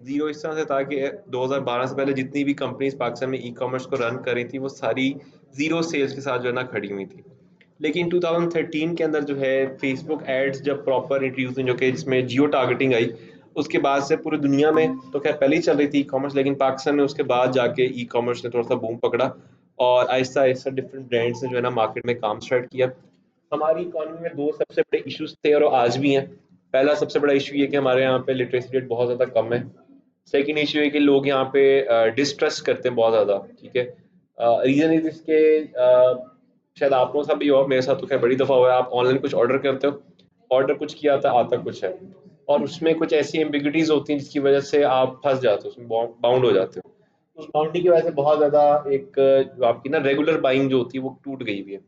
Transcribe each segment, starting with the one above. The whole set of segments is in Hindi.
ज़ीरो इस तरह से था कि 2012 से पहले जितनी भी कंपनीज़ पाकिस्तान में ई-कॉमर्स को रन कर रही थी, वो सारी ज़ीरो सेल्स के साथ जो है ना खड़ी हुई थी। लेकिन 2013 के अंदर जो है फेसबुक एड्स जब प्रॉपर इंट्रोड्यूस हुई, जो कि जिसमें जियो टारगेटिंग आई, उसके बाद से पूरी दुनिया में तो खैर पहले ही चल रही थी ई-कॉमर्स, लेकिन पाकिस्तान में उसके बाद जाके ई-कॉमर्स ने थोड़ा-सा बूम पकड़ा और आहिस्ता-आहिस्ता डिफरेंट ब्रांड्स ने जो है ना मार्केट में काम स्टार्ट किया। हमारी इकोनॉमी में 2 सबसे बड़े इश्यूज़ थे और वो आज भी हैं। पहला सबसे बड़ा इश्यू ये है कि हमारे यहाँ पे लिटरेसी रेट बहुत ज़्यादा कम है। सेकंड इश्यू है कि लोग यहाँ पे डिस्ट्रस्ट करते हैं बहुत ज़्यादा, ठीक है? रीज़न इज़ इसके शायद आप लोगों के साथ भी हुआ, मेरे साथ तो खैर बड़ी दफ़ा हुआ है, आप ऑनलाइन कुछ ऑर्डर करते हो, ऑर्डर कुछ किया आता कुछ है और उसमें कुछ ऐसी एम्बिग्यूइटीज़ होती हैं जिसकी वज़ह से आप फँस जाते हो, उसमें बाउंड हो जाते हो। उस बाउंड्री की वज़ह से बहुत ज़्यादा एक जो आपकी ना रेगुलर बाइंग जो होती है वो टूट गई हुई है।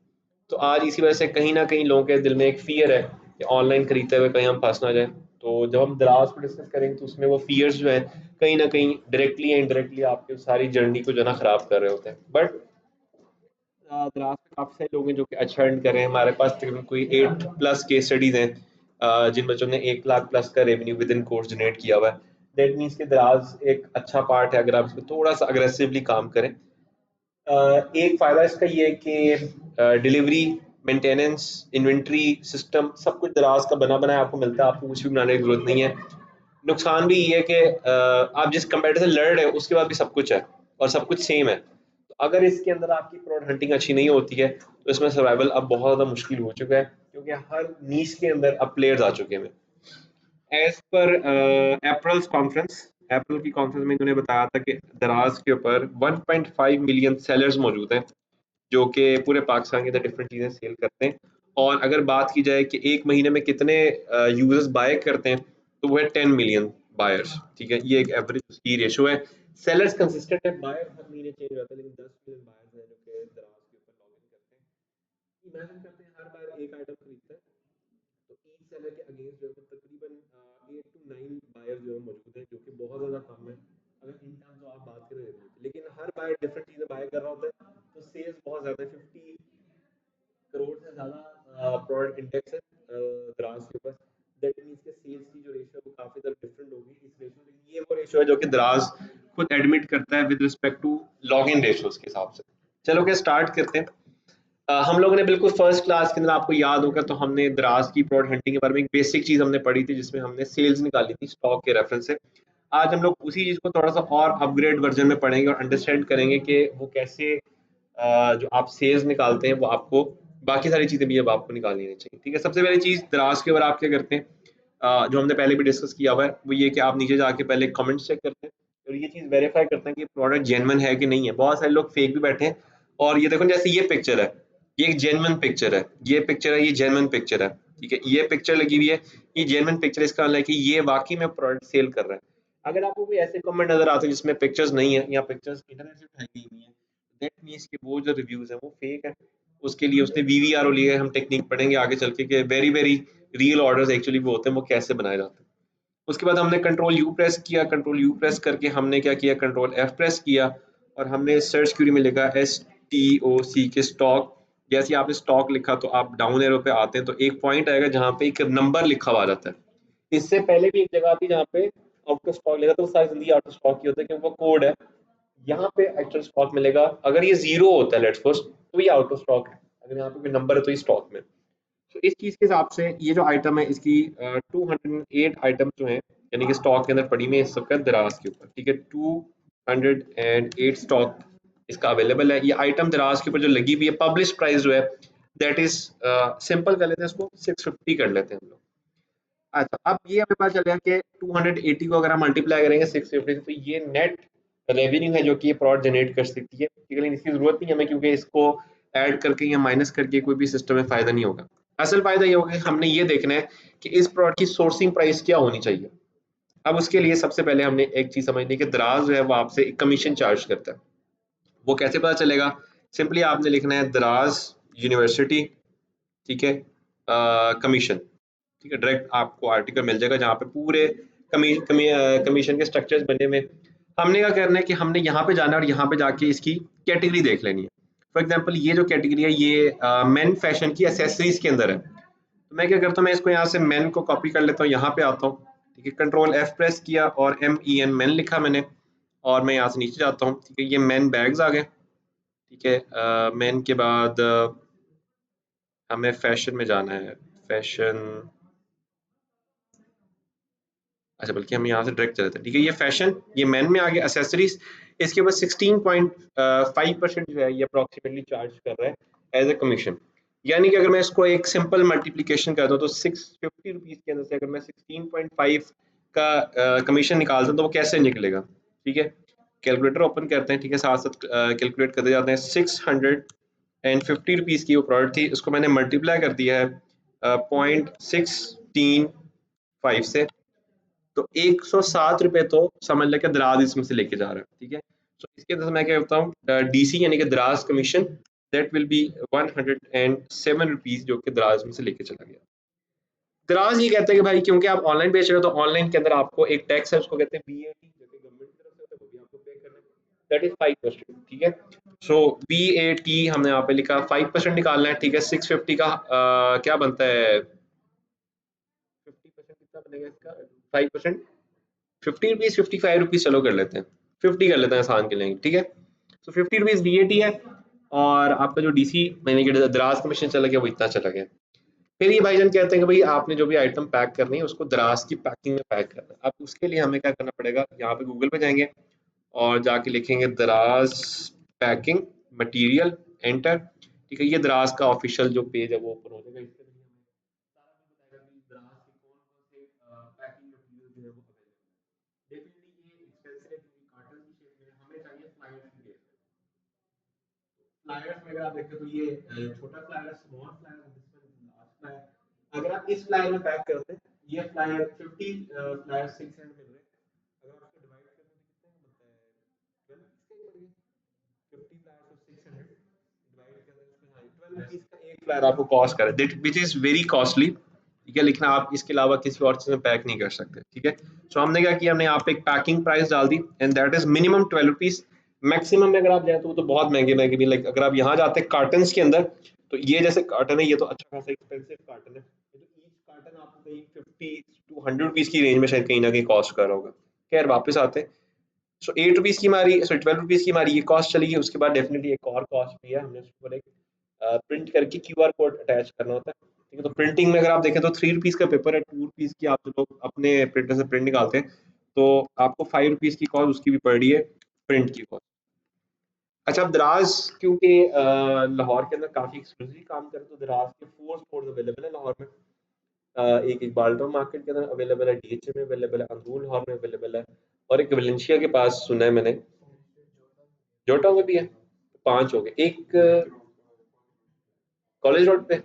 तो आज इसी वजह से कहीं न कहीं लोगों के दिल में एक फ़ियर है कि ऑनलाइन खरीदते हुए कहीं हम फँस ना जाएँ। तो जब हम दराज़ को डिस्कस करेंगे तो उसमें वो फ़ियर्स जो हैं कहीं न कहीं डायरेक्टली या इनडायरेक्टली आपकी सारी जर्नी को जो है ना ख़राब कर रहे होते हैं। बट दराज़ में काफ़ी सारे लोग हैं जो कि अच्छा अर्न कर रहे हैं। हमारे पास तकरीबन कोई 8 प्लस केस स्टडीज़ हैं जिन बच्चों ने 1 लाख प्लस का रेवेन्यू विदिन कोर्स जनरेट किया हुआ है। दैट मीन्स कि दराज़ एक अच्छा पार्ट है अगर आप इसमें थोड़ा-सा अग्रेसिवली काम करें। एक फ़ायदा इसका ये है कि डिलीवरी, मेंटेनेंस, इन्वेंटरी सिस्टम सब कुछ दराज़ का बना-बनाया आपको मिलता है, आपको कुछ भी बनाने की ज़रूरत नहीं है। नुकसान भी ये है कि आप जिस कंपैरेटर से लड़ रहे हो उसके बाद भी सब कुछ है और सब कुछ सेम है। तो अगर इसके अंदर आपकी प्रोडक्ट हंटिंग अच्छी नहीं होती है, तो इसमें सर्वाइवल अब बहुत ज़्यादा मुश्किल हो चुका है, क्योंकि हर नीश के अंदर अब प्लेयर्स आ चुके हैं। एज़ पर अप्रैल्स कॉन्फ्रेंस, अप्रैल की कॉन्फ्रेंस में इन्होंने बताया था कि दराज़ के ऊपर 1.5 मिलियन सेलर्स मौजूद हैं, जो कि पूरे पाकिस्तान के अंदर डिफरेंट चीज़ें सेल करते हैं। और अगर बात की जाए कि 1 महीने में कितने यूज़र्स बाय करते हैं, तो वो है 10 मिलियन बायर्स, ठीक है? ये एक एवरेज उसकी रेशियो है। सेलर्स कंसिस्टेंट है, बायर हर महीने चेंज होता है, लेकिन 10 मिलियन बायर्स हैं जो कि दराज़ के ऊपर लॉगिन करते हैं। इमेजिन करते हैं हर बार एक आइटम खरीदता है, तो ईच सेलर के अगेंस्ट जो है वो तकरीबन 8 टू 9 बायर जो है मौजूद हैं, जो कि बहुत ज़्यादा कम है अगर इन टर्म्स ऑफ आप बात करें रेवेन्यू की। लेकिन हर बायर डिफरेंट चीज़ें बाय कर रहा होता है, तो सेल्स बहुत ज़्यादा है। 50 करोड़ से ज़्यादा प्रोडक्ट इंडेक्स है दराज के ऊपर। दैट मीन्स के सेल्स की जो रेशियो है वो काफ़ी ज़्यादा डिफरेंट होगी इस रेशियो, लेकिन ये वो रेशियो है जो कि दराज खुद एडमिट करता है with respect to login ratios के हिसाब से। चलो के स्टार्ट करते हैं। हम लोगों ने बिल्कुल फर्स्ट क्लास के अंदर, आपको याद होगा, तो हमने दराज की प्रोडक्ट हंटिंग के बारे में एक बेसिक चीज़ हमने पढ़ी थी जिसमें हमने सेल्स निकाली थी स्टॉक के रेफरेंस से। आज हम लोग उसी चीज़ को थोड़ा सा और अपग्रेड वर्जन में पढ़ेंगे और अंडरस्टैंड करेंगे कि वो कैसे जो आप सेल्स निकालते हैं वो आपको बाकी सारी चीज़ें भी अब आपको निकाल लेनी चाहिए, ठीक है? सबसे पहली चीज़ दराज के ऊपर आप क्या करते हैं, जो हमने पहले भी डिस्कस किया हुआ है, वो ये कि आप नीचे जाके पहले कमेंट्स चेक करते हैं और ये चीज़ वेरीफाई करते हैं कि प्रोडक्ट जेन्युइन है कि नहीं है। बहुत सारे लोग फेक भी बैठे हैं और ये देखो जैसे ये पिक्चर है, ये एक जेन्युइन पिक्चर है, ये पिक्चर है, ये जेन्युइन पिक्चर है, ठीक है? ये पिक्चर लगी हुई है, ये जेन्युइन पिक्चर है, इसका मतलब है कि ये वाक़ई में प्रोडक्ट सेल कर रहा है। अगर आपको कोई ऐसे कमेंट नज़र आते हैं जिसमें पिक्चर्स नहीं है या पिक्चर्स इंटरनेट से उठाई गई हुई हैं, दैट मीन्स कि वो जो रिव्यूज़ हैं वो फेक है। उसके लिए उसने वीवीआरओ लिया है, हम टेक्निक पढ़ेंगे आगे चल के कि very very real orders actually वो होते हैं, वो कैसे बनाए जाते हैं। उसके बाद हमने कंट्रोल यू प्रेस किया, कंट्रोल यू प्रेस करके हमने क्या किया, कंट्रोल एफ प्रेस किया और हमने सर्च क्वेरी में लिखा एस टी ओ सी के स्टॉक। जैसे ही आपने स्टॉक लिखा तो आप डाउन एरो पे आते हैं तो एक पॉइंट आएगा जहाँ पे एक नंबर लिखा हुआ आ जाता है। इससे पहले भी एक जगह थी जहाँ पे आउट ऑफ स्टॉक लिखा, तो सारी जिंदगी आउट ऑफ स्टॉक ही होता है क्योंकि वो कोड है। यहाँ पे एक्चुअल स्टॉक मिलेगा, अगर ये जीरो होता है लेट्स सपोज, तो ये आउट ऑफ स्टॉक है, अगर यहाँ पे कोई नंबर है तो ये स्टॉक में। तो इस चीज़ के हिसाब से ये जो आइटम है इसकी 208 आइटम जो है यानी कि स्टॉक के अंदर पड़ी हुई है इस वक्त दराज के ऊपर, ठीक है? 208 स्टॉक इसका अवेलेबल है। ये आइटम दराज के ऊपर जो लगी हुई है, पब्लिश प्राइस जो है दैट इज सिंपल कर लेते हैं, इसको 650 कर लेते हैं हम लोग। अच्छा, अब ये हमें पता चल गया कि 280 को अगर हम मल्टीप्लाई करेंगे 650 से, तो ये नेट रेवेन्यू है जो कि ये प्रोडक्ट जनरेट कर सकती है, ठीक है? लेकिन इसकी जरूरत नहीं है हमें, क्योंकि इसको ऐड करके या माइनस करके कोई भी सिस्टम में फायदा नहीं होगा। असल फायदा ये होगा कि हमने ये देखना है कि इस प्रोडक्ट की सोर्सिंग प्राइस क्या होनी चाहिए। अब उसके लिए सबसे पहले हमने एक चीज समझनी है कि दराज जो है वो आपसे एक कमीशन चार्ज करता है। वो कैसे पता चलेगा? सिंपली आपने लिखना है दराज यूनिवर्सिटी, ठीक है, कमीशन, ठीक है? डायरेक्ट आपको आर्टिकल मिल जाएगा जहाँ पे पूरे कमीशन के स्ट्रक्चर्स बने हुए हैं। हमने क्या करना है कि हमने यहाँ पे जाना है और यहाँ पे जाके इसकी कैटेगरी देख लेनी है। फॉर एग्जांपल ये जो कैटेगरी है ये मेन फैशन की एसेसरीज के अंदर है, तो मैं क्या करता हूँ, मैं इसको यहाँ से मेन को कॉपी कर लेता हूँ, यहाँ पे आता हूँ ठीक है, कंट्रोल F प्रेस किया और MEN मेन लिखा मैंने, और मैं यहाँ से नीचे जाता हूँ। ठीक है, ये मेन बैग्स आ गए। ठीक है, मेन के बाद हमें फैशन में जाना है। फैशन, अच्छा बल्कि हम यहाँ से डायरेक्ट चलते हैं। ठीक है, ये फैशन, ये मेन में आ गया। एक्सेसरीज, इसके ऊपर 16.5% जो है ये अप्रॉक्सीमेटली चार्ज कर रहा है एज ए कमीशन। यानी कि अगर मैं इसको एक सिंपल मल्टीप्लिकेशन कर दूं तो 650 रुपीज के अंदर से अगर मैं 16.5 का कमीशन निकालता हूं तो वो कैसे निकलेगा। ठीक है, कैलकुलेटर ओपन करते हैं। ठीक है, साथ साथ कैलकुलेट करते जाते हैं। 650 रुपीज की वो प्रोडक्ट थी, उसको मैंने मल्टीप्लाई कर दिया है 0.635 से, तो 107 रुपए तो समझ लें कि दराज इसमें से लेके जा रहा है। ठीक है, तो इसके अंदर से मैं क्या करता हूँ, डीसी यानी कि दराज commission, that will be 107 rupees, जो कि दराज में से लेके चला गया। दराज ये कहते हैं कि भाई क्योंकि आप ऑनलाइन बेच रहे हो तो ऑनलाइन के अंदर आपको एक टैक्स है, उसको कहते हैं बीएटी, जो कि गवर्नमेंट की तरफ से होता है, वो भी आपको पे करना है, दैट इज 5%। ठीक है, सो बीएटी हमने यहाँ पे लिखा 5% निकालना है। ठीक है, 650 का क्या बनता है, 50% कितना बनेगा इसका, 5%, 50 रुपीज, 55 रुपीज, चलो कर लेते हैं, 50 कर लेते हैं आसान के लिए। ठीक है, तो 50 रुपीज वीएटी है, और आपका जो डीसी मैंने कि दराज कमीशन चला गया वो इतना चला गया। फिर ये भाईजान कहते हैं कि भाई आपने जो भी आइटम पैक करनी है उसको दराज की पैकिंग में पैक करना है। अब उसके लिए हमें क्या करना पड़ेगा, यहाँ पे गूगल पे जाएंगे और जाके लिखेंगे दराज पैकिंग मटेरियल, एंटर। ठीक है, ये दराज का ऑफिशियल जो पेज है वो ओपन हो जाएगा। इसके लिए हमें सारा कुछ बताएगा कि दराज के कौन कौन से पैकिंग मटेरियल जो है वो अवेलेबल है। डेफिनेटली ये एक्सपेंसिव है क्योंकि कार्टन की शेप में हमें चाहिए फ्लायर्स की शेप में। फ्लायर्स में अगर आप देखते हो तो ये छोटा flyer, small flyer, this one large flyer. अगर आप इस फ्लायर में पैक करते हैं, ये फ्लायर 50 फ्लायर 600 मिल रहे हैं, अगर आप इसको डिवाइड करते हैं तो कितने का बनता है, 12 पीस का ही पड़ गया। 50 फ्लायर को 600 डिवाइड कर दें उसको, हाँ 12 पीस का एक फ्लायर आपको कॉस्ट कर रहा है, विच इज वेरी कॉस्टली। ठीक है, लेकिन आप इसके अलावा किसी और चीज में पैक नहीं कर सकते। ठीक है, सो हमने क्या किया, हमने यहाँ पे एक पैकिंग प्राइस डाल दी and that is minimum 12 rupees. Maximum में अगर आप जाए तो वो तो बहुत महंगे महंगे भी, लाइक अगर आप यहाँ जाते हैं कार्टन के अंदर, तो ये जैसे कार्टन है ये तो अच्छा खासा एक्सपेंसिव कार्टन है, ये तो ईच कार्टन आपको कहीं 50 to 100 रुपीज की रेंज में शायद कहीं ना कहीं कॉस्ट कर रहा होगा। खैर वापस आते हैं, सो 8 रुपीज की हमारी, सो 12 रुपीज की हमारी ये कॉस्ट चली गई। उसके बाद डेफिनेटली एक और कॉस्ट भी है, हमने उसके ऊपर एक प्रिंट करके क्यूआर कोड अटैच करना होता है। ठीक है, तो प्रिंटिंग में अगर आप देखें तो 3 रुपीज का पेपर है, 2 रुपीज की आप जो लोग अपने प्रिंटर से प्रिंट निकालते हैं, तो आपको 5 रुपीज की कॉस्ट उसकी भी पड़ रही है, प्रिंट की कॉस्ट। अच्छा, अब दराज क्योंकि लाहौर के अंदर काफी एक्सक्लूसिव काम करे, तो दराज के 4 स्टोर्स अवेलेबल है लाहौर में। एक इकबाल मार्केट के अंदर अवेलेबल है, डीएचए में अवेलेबल है, अंदरूल लाहौर में अवेलेबल है, और एक वेलेंशिया के पास सुना है मैंने, जोटा में भी है। तो 5 हो गए। एक कॉलेज रोड पे,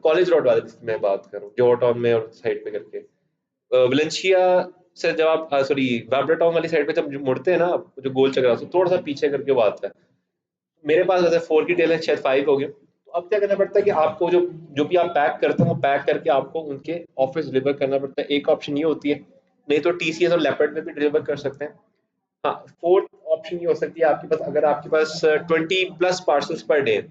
कॉलेज रोड वाले जिसकी मैं बात करूँ, जो टाउन में और साइड पे करके, वलेंशिया से जब आप सॉरी वाबरा टाउन वाली साइड पे जब मुड़ते हैं ना आप, जो गोल चक्कर से थोड़ा सा पीछे करके वो आता है। मेरे पास जैसे 4 की टेल है, शायद 5 हो गए। तो अब क्या करना पड़ता है कि आपको जो जो भी आप पैक करते हो वो पैक करके आपको उनके ऑफिस डिलीवर करना पड़ता है। एक ऑप्शन ये होती है, नहीं तो टीसीएस और लेपर्ड में भी डिलीवर कर सकते हैं। हाँ, फोर्थ ऑप्शन ये हो सकती है आपके पास, अगर आपके पास 20+ पार्सल्स पर डे,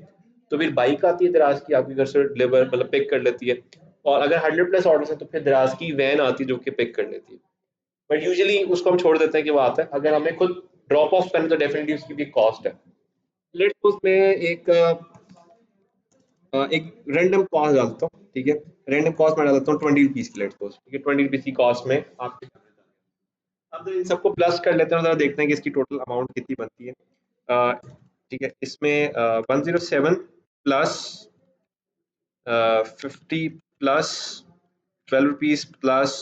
तो फिर बाइक आती है दराज की, आपके घर से डिलीवर मतलब पिक कर लेती है। और अगर 100+ ऑर्डर है तो फिर दराज की वैन आती है जो कि पिक कर लेती है। बट यूजुअली उसको हम छोड़ देते हैं कि वो आता है। अगर हमें खुद ड्रॉप ऑफ करना तो डेफिनेटली उसकी भी कॉस्ट है। लेट्स उसमें एक रैंडम कॉस्ट डालता हूँ। ठीक है, रैंडम कॉस्ट में डालता हूँ 20 रुपीज की, लेट्स सपोज। ठीक है, 20 रुपीज की कॉस्ट में आपके, अब तो इन सबको प्लस कर लेते हैं, जरा देखते हैं कि इसकी टोटल अमाउंट कितनी बनती है। अ, ठीक है, इसमें 107 plus 50 plus 12 rupees plus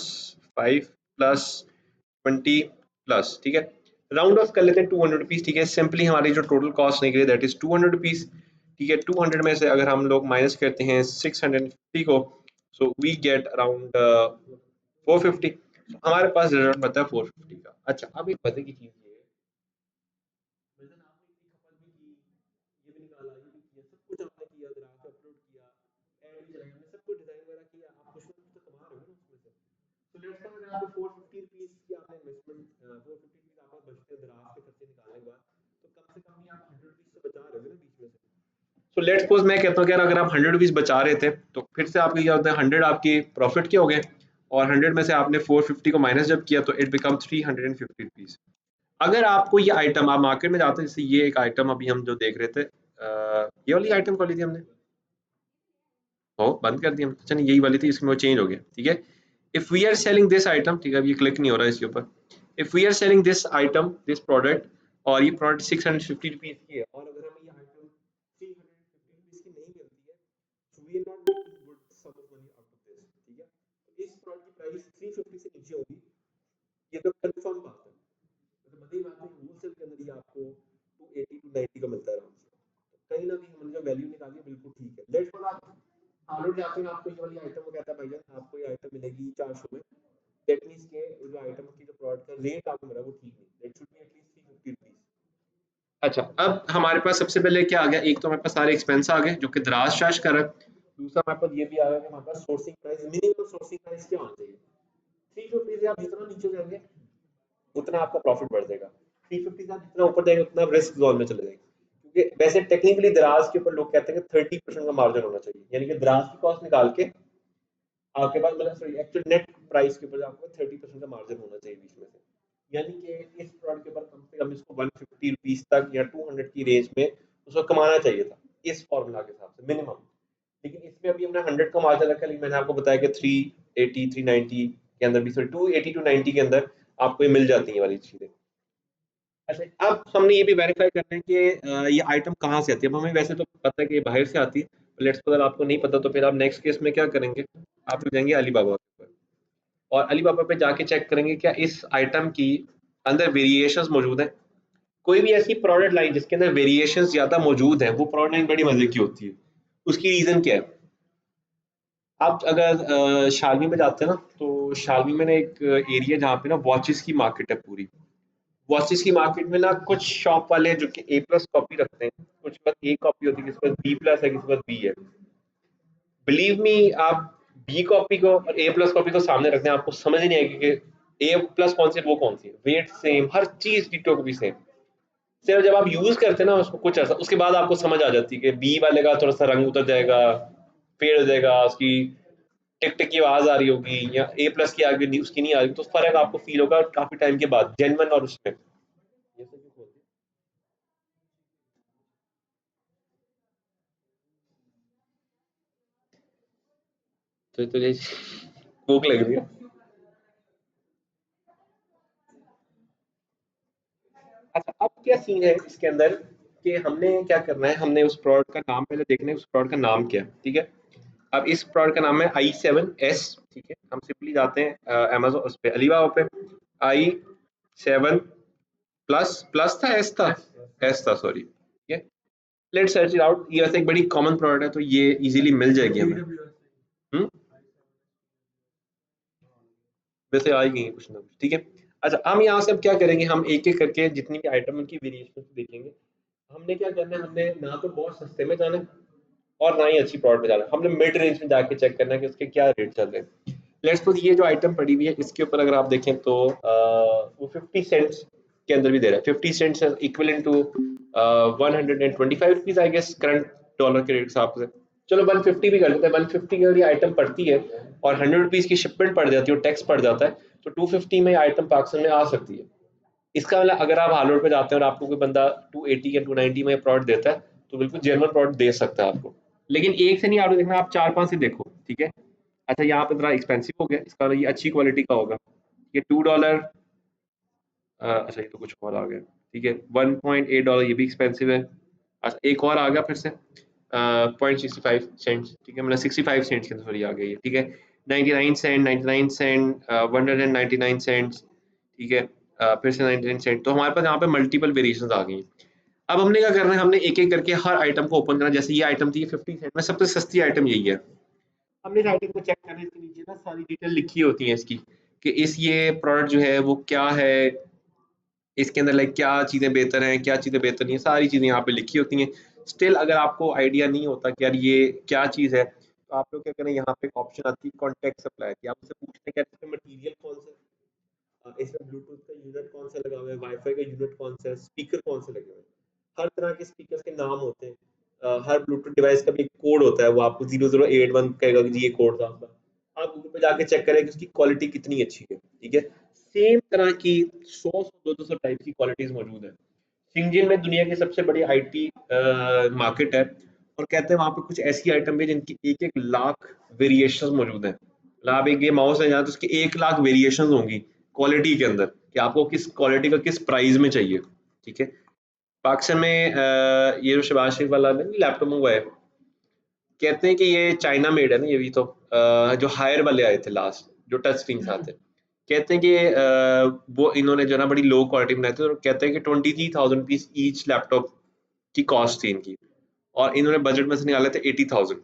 5 plus 20 plus, ठीक है, राउंड ऑफ कर लेते हैं 200 रुपीज। ठीक है, सिंपली हमारी जो टोटल कॉस्ट निकली दैट इज 200 रुपीज। ठीक है, 200 में से अगर हम लोग माइनस करते हैं 650 को, सो वी गेट अराउंड 450। हमारे पास रिजल्ट बता है 450 का। अच्छा, अब एक मजे की चीज ये है, वजन आपने इतनी खपत भी की, ये भी निकाला, ये भी किया, सब कुछ आपने किया, ग्राफ अपलोड किया, ऐड भी चलाया, हमने सब कुछ डिजाइन वगैरह किया, आप कुछ ना कुछ तो कमा रहे हो ना उसमें से। तो लेट्स से अगर आपको 450 रुपीज की आपने इन्वेस्टमेंट, 450 रुपीज आपका बचते हैं दराज के खर्चे निकालने के बाद, तो कम से कम भी आप 100 रुपीज से बचा रहे हो ना बीच में से। सो लेट्स सपोज मैं कहता हूँ कि यार अगर आप 100 रुपीज बचा रहे थे, तो फिर से आपके क्या होता है, 100 आपकी प्रॉफिट के हो गए, और 100 में से आपने 450 को माइनस जब किया तो इट बिकम 350 रुपीज। अगर आपको ये आइटम आप मार्केट में जाते हैं, जैसे ये एक आइटम अभी हम जो देख रहे थे, ये वाली आइटम खोली थी हमने, ओ बंद कर दी हम, अच्छा नहीं यही वाली थी, इसमें वो चेंज हो गया, ठीक है। If we are selling this item, ठीक है, अब ये क्लिक नहीं हो रहा है इसके ऊपर। If we are selling this item, this product, और ये प्रोडक्ट 650 रुपीज की है, और अगर हमें ये आइटम 350 रुपीज की नहीं मिलती है, so we are not making good sum of money out of this, ठीक है। तो इस प्रोडक्ट की प्राइस 350 से नीचे होगी, ये तो कंफर्म बात है, मतलब बड़ी बात है, होलसेल के अंदर ही आपको 280 टू 90 का मिलता है आराम से। तो कहीं ना कहीं हमने जो वैल्यू निकाली है बिल्कुल ठीक है। लेट्स फॉर आप हार्डवेयर जाते हैं, आपको ये वाली आइटम वो कहता है भाईजान आपको ये आइटम मिलेगी 400 में, दैट मींस के जो आइटम की जो प्रोडक्ट का रेट आपको मिला वो ठीक नहीं, that should be at least 350 rupees. अच्छा, अब हमारे पास सबसे पहले क्या आ गया, एक तो हमारे पास सारे एक्सपेंस आ गए जो कि दराज चार्ज कर रहा है, दूसरा हमारे पास ये भी आ गया कि हमारे पास sourcing price, minimum sourcing price क्या होना चाहिए, 350 से आप जितना नीचे जाएंगे उतना आपका प्रॉफिट बढ़ जाएगा, 350 से आप जितना ऊपर जाएंगे उतना रिस्क जोन में चले जाएंगे, क्योंकि वैसे टेक्निकली दराज के ऊपर लोग कहते हैं कि 30% का मार्जिन होना चाहिए, यानी कि दराज की कॉस्ट निकाल के आपके पास, मतलब सॉरी एक्चुअल नेट प्राइस के ऊपर आपको 30% का मार्जिन होना चाहिए बीच में से, यानी कि इस प्रोडक्ट के ऊपर कम से कम इसको 150 रुपीज तक या 200 की रेंज में उसको कमाना चाहिए था इस फॉर्मूला के हिसाब से मिनिमम। लेकिन इसमें अभी हमने 100 का मार्जिन रखा, लेकिन मैंने आपको बताया कि 380 390 के अंदर भी, सॉरी 280 टू 90 के अंदर आपको ये मिल जाती है वाली चीजें। अच्छा, अब हमने ये भी वेरीफाई करना है कि ये आइटम कहाँ से आती है। अब हमें वैसे तो पता है कि ये बाहर से आती है, लेट्स सपोज आपको नहीं पता तो फिर आप नेक्स्ट केस में क्या करेंगे, आप लोग जाएंगे अलीबाबा के ऊपर, और अलीबाबा पे जाके चेक करेंगे क्या इस आइटम की अंदर वेरिएशंस मौजूद हैं। कोई भी ऐसी प्रोडक्ट लाइन जिसके अंदर वेरिएशंस ज्यादा मौजूद है, वो प्रोडक्ट लाइन बड़ी मजे की होती है। उसकी रीजन क्या है, आप अगर शालमी में जाते हैं ना, तो शालमी में ना एक एरिया जहाँ पे ना वॉचेस की मार्केट है पूरी। वॉचेस की मार्केट में ना कुछ शॉप वाले जो कि ए प्लस कॉपी रखते हैं, कुछ के पास ए कॉपी होती है, किसी के पास बी प्लस है, किसी के पास बी है। बिलीव मी, आप बी कॉपी को और ए प्लस कॉपी को सामने रखते हैं, आपको समझ ही नहीं आएगी कि ए प्लस कौन सी है वो कौन सी है, वेट सेम, हर चीज डिटो को भी सेम। सिर्फ जब आप यूज करते हैं ना उसको कुछ ऐसा, उसके बाद आपको समझ आ जाती है कि बी वाले का थोड़ा सा रंग उतर जाएगा, फेड हो जाएगा, उसकी टिक टिक की आवाज आ रही होगी, या ए प्लस की आगे उसकी नहीं आ रही, तो फर्क आपको फील होगा काफी टाइम के बाद, जेन्युइन और उसमें। ये सब क्यों खोलते हैं? तो तुझे भूख लग रही है। अच्छा, अब क्या सीन है इसके अंदर कि हमने क्या करना है, हमने उस प्रोडक्ट का नाम पहले देखना है, उस प्रोडक्ट का नाम क्या है, ठीक है। अब इस प्रोडक्ट का नाम है i7s, ठीक है। हम सिंपली जाते हैं अमेजोन उस पे अलीबाबा पे, i7 प्लस, प्लस था एस था, एस था सॉरी, ठीक है। लेट्स सर्च इट आउट, ये वैसे एक बड़ी कॉमन प्रोडक्ट है तो ये इजीली मिल जाएगी हमें। वैसे आ ही गई है कुछ ना कुछ, ठीक है। अच्छा, हम यहाँ से अब क्या करेंगे, हम एक एक करके जितनी भी आइटम उनकी वेरिएशन देखेंगे। हमने क्या करना है, हमने ना तो बहुत सस्ते में जाना है और ना ही अच्छी प्रोडक्ट में जाना है, हमने मिड रेंज में जाके चेक करना है कि उसके क्या रेट चल रहे हैं। लेट्स सपोज ये जो आइटम पड़ी हुई है इसके ऊपर अगर आप देखें तो वो 50 सेंट्स के अंदर भी दे रहा है, 50 cents equivalent to 125 rupees I guess current dollar के रेट हिसाब से। चलो 150 भी कर लेते हैं, 150 की अगर ये आइटम पड़ती है और 100 रुपीज की शिपमेंट पड़ जाती है और टैक्स पड़ जाता है, तो 250 में आइटम पाकिस्तान में आ सकती है। इसका मतलब अगर आप हार्डवेयर पे जाते हैं और आपको कोई बंदा 280 या 290 में प्रोडक्ट देता है, तो बिल्कुल जेन्युइन प्रोडक्ट दे सकता है आपको। लेकिन एक से नहीं आप देखना, आप चार पांच से देखो, ठीक है। अच्छा, यहाँ पे थोड़ा एक्सपेंसिव हो गया, इसका मतलब ये अच्छी क्वालिटी का होगा, ये $2, अच्छा ये तो कुछ और आ गया, ठीक है। $1.8 ये भी एक्सपेंसिव है। अच्छा, एक और आ गया फिर से 0.65 सेंट्स, ठीक है, मतलब 65 सेंट्स के अंदर सॉरी आ गई है, ठीक है। 99 सेंट, 99 सेंट, 199 सेंट्स, ठीक है। फिर से 99 सेंट, तो हमारे पास यहाँ पे मल्टीपल वेरिएशंस आ गई हैं। अब हमने क्या करना है, हमने एक एक करके हर आइटम को ओपन करना। जैसे ये आइटम थी 50 सेंट में, सबसे सस्ती आइटम यही है। हमने इस आइटम को चेक करना है, इसके नीचे ना सारी डिटेल लिखी होती है इसकी, कि इस ये प्रोडक्ट जो है वो क्या है, इसके अंदर लाइक क्या चीज़ें बेहतर हैं, क्या चीज़ें बेहतर नहीं है, सारी चीज़ें यहाँ पे लिखी होती हैं। स्टिल अगर आपको आइडिया नहीं होता कि यार ये क्या चीज़ है, तो आप लोग क्या करें, यहाँ पे एक ऑप्शन आती है कॉन्टेक्ट सप्लाई की, आप उससे पूछते हैं कि इसमें मटेरियल कौन सा है, इसमें ब्लूटूथ का यूनिट कौन सा लगा हुआ है, वाईफाई का यूनिट कौन सा है, स्पीकर कौन से लगे हुए हैं। हर तरह के स्पीकर के नाम होते हैं, हर ब्लूटूथ डिवाइस का भी एक कोड होता है, वो आपको 0081 कहेगा कि जी ये कोड था आपका। आप गूगल पे जाके चेक करें कि उसकी क्वालिटी कितनी अच्छी है, ठीक है। सेम तरह की 100 200 टाइप की क्वालिटीज मौजूद है। शिंजिन में दुनिया की सबसे बड़ी आईटी मार्केट है, और कहते हैं वहां पे कुछ ऐसी आइटम है जिनकी 1 1 लाख वेरिएशंस मौजूद हैं। मतलब आप एक ये माउस है जहाँ तो उसकी 1 लाख वेरिएशंस होंगी क्वालिटी के अंदर, कि आपको किस क्वालिटी का किस प्राइस में चाहिए, ठीक है। पाकिस्तान में ये जो शहबाज शरीफ वाला लैपटॉप हुआ है, कहते हैं कि ये चाइना मेड है ना, ये भी तो जो हायर वाले आए थे लास्ट, जो टच स्क्रीन आते हैं, कहते हैं कि वो इन्होंने जो है ना बड़ी लो क्वालिटी बनाए थे, और कहते हैं कि 23,000 पीस ईच लैपटॉप की कॉस्ट थी इनकी, और इन्होंने बजट में से निकाले थे 80,000।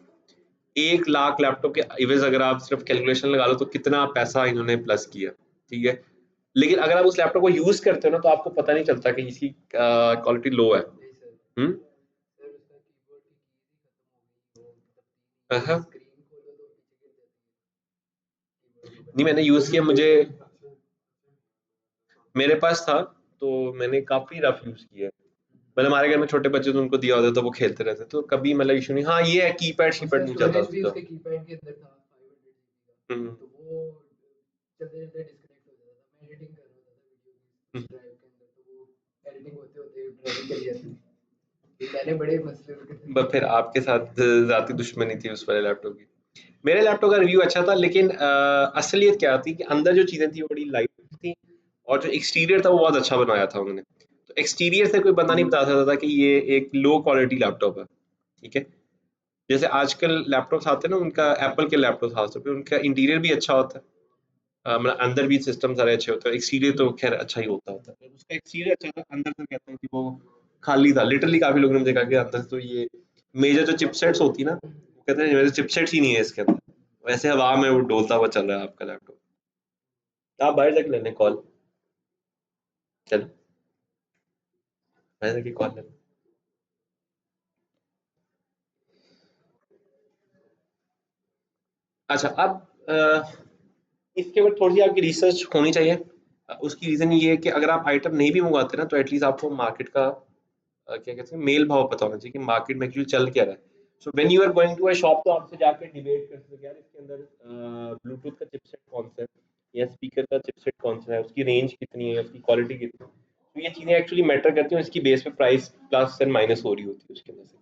1 लाख लैपटॉप के इवेज अगर आप सिर्फ कैलकुलेशन लगा लो तो कितना पैसा इन्होंने प्लस किया, ठीक है। लेकिन अगर आप उस लैपटॉप को यूज करते हो ना तो आपको पता नहीं चलता कि इसकी क्वालिटी लो है। हम्म। हाँ। नहीं, मैंने यूज किया, मुझे मेरे पास था, तो मैंने काफी रफ यूज किया है। मतलब हमारे घर में छोटे बच्चे तो उनको दिया होता तो वो खेलते रहते, तो कभी मतलब इशू नहीं। हाँ, ये है कीपैड शीपैड नहीं चलता उसका। हम्म। हम्म। फिर आपके साथ जाती दुश्मनी थी उस वाले लैपटॉप की। मेरे लैपटॉप का रिव्यू अच्छा था, लेकिन असलियत क्या थी कि अंदर जो चीजें थी वो बड़ी लाइट थी, और जो एक्सटीरियर था वो बहुत अच्छा बनाया था उन्होंने। तो एक्सटीरियर से कोई बंदा नहीं बता सकता था कि ये एक लो क्वालिटी लैपटॉप है, ठीक है। जैसे आजकल लैपटॉप्स आते हैं ना, उनका एप्पल के लैपटॉप खास तौर पे उनका इंटीरियर भी अच्छा होता है। मतलब अंदर भी सिस्टम सारे अच्छे होते हैं, एक्सटीरियर तो खैर अच्छा ही होता है। उसका एक्सटीरियर अच्छा था, अंदर से कहते हैं कि वो खाली था लिटरली। काफी लोगों ने देखा कि अंदर से तो ये मेजर जो चिपसेट्स होती है ना, वो कहते हैं मेरे चिपसेट्स ही नहीं है इसके अंदर, वैसे हवा में वो डोलता हुआ चल रहा है आपका लैपटॉप। आप बाहर जाके लेने कॉल, चल बाहर जाके कॉल लेने। अच्छा, अब इसके ऊपर थोड़ी सी आपकी रिसर्च होनी चाहिए। उसकी रीजन ये है कि अगर आप आइटम नहीं भी मंगवाते ना, तो एटलीस्ट आपको मार्केट का क्या कहते हैं मेल भाव पता होना चाहिए कि मार्केट में एक्चुअली चल क्या रहा है। So when you are going to a shop, तो आपसे जाके डिबेट कर सकते हैं यार इसके अंदर ब्लूटूथ का चिपसेट कौन सा है, या स्पीकर का चिपसेट कौन सा है, उसकी रेंज कितनी है, उसकी क्वालिटी कितनी है। तो ये चीजें एक्चुअली मैटर करती हैं, इसकी बेस पे प्राइस प्लस एंड माइनस हो रही होती है उसके अंदर से।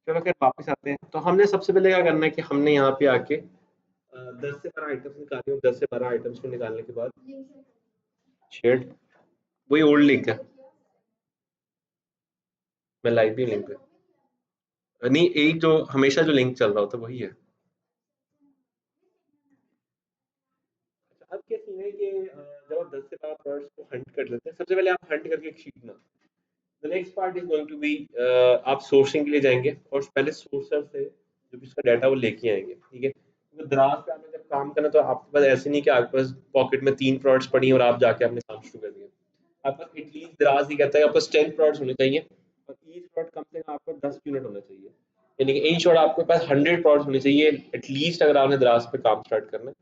चलो खैर वापस आते हैं, तो हमने सबसे पहले क्या करना है कि हमने यहाँ पे आके 10 से 12 आइटम्स निकाले, 10 से 12 आइटम्स को निकालने के बाद शेयर्ड, वही ओल्ड लिंक है, मैं लाइव भी लिंक है। नहीं, एक जो हमेशा जो लिंक चल रहा होता है वही है। अब क्या सीन है कि जब आप 10 से 12 प्रोडक्ट्स को हंट कर लेते हैं, सबसे पहले आप हंट करके खरीदना। The next part is going to be, आप सोर्सिंग के लिए जाएंगे, और पहले सोर्सर से जो भी उसका डाटा वो लेके आएंगे, ठीक है। तो दराज पे आपने जब काम करना, तो आपके पास ऐसे नहीं कि आपके पास पॉकेट में 3 प्रोडक्ट्स पड़ी हैं और आप जाके आपने काम शुरू कर दिया। आपके पास एटलीस्ट दराज ही कहता है आपके पास 10 प्रोडक्ट्स होने चाहिए, और ईच प्रोडक्ट कम से कम आपको 10 यूनिट होना चाहिए। यानी कि इन शॉर्ट आपके पास 100 प्रोडक्ट्स होने चाहिए एटलीस्ट, अगर आपने दराज पे काम स्टार्ट करना है,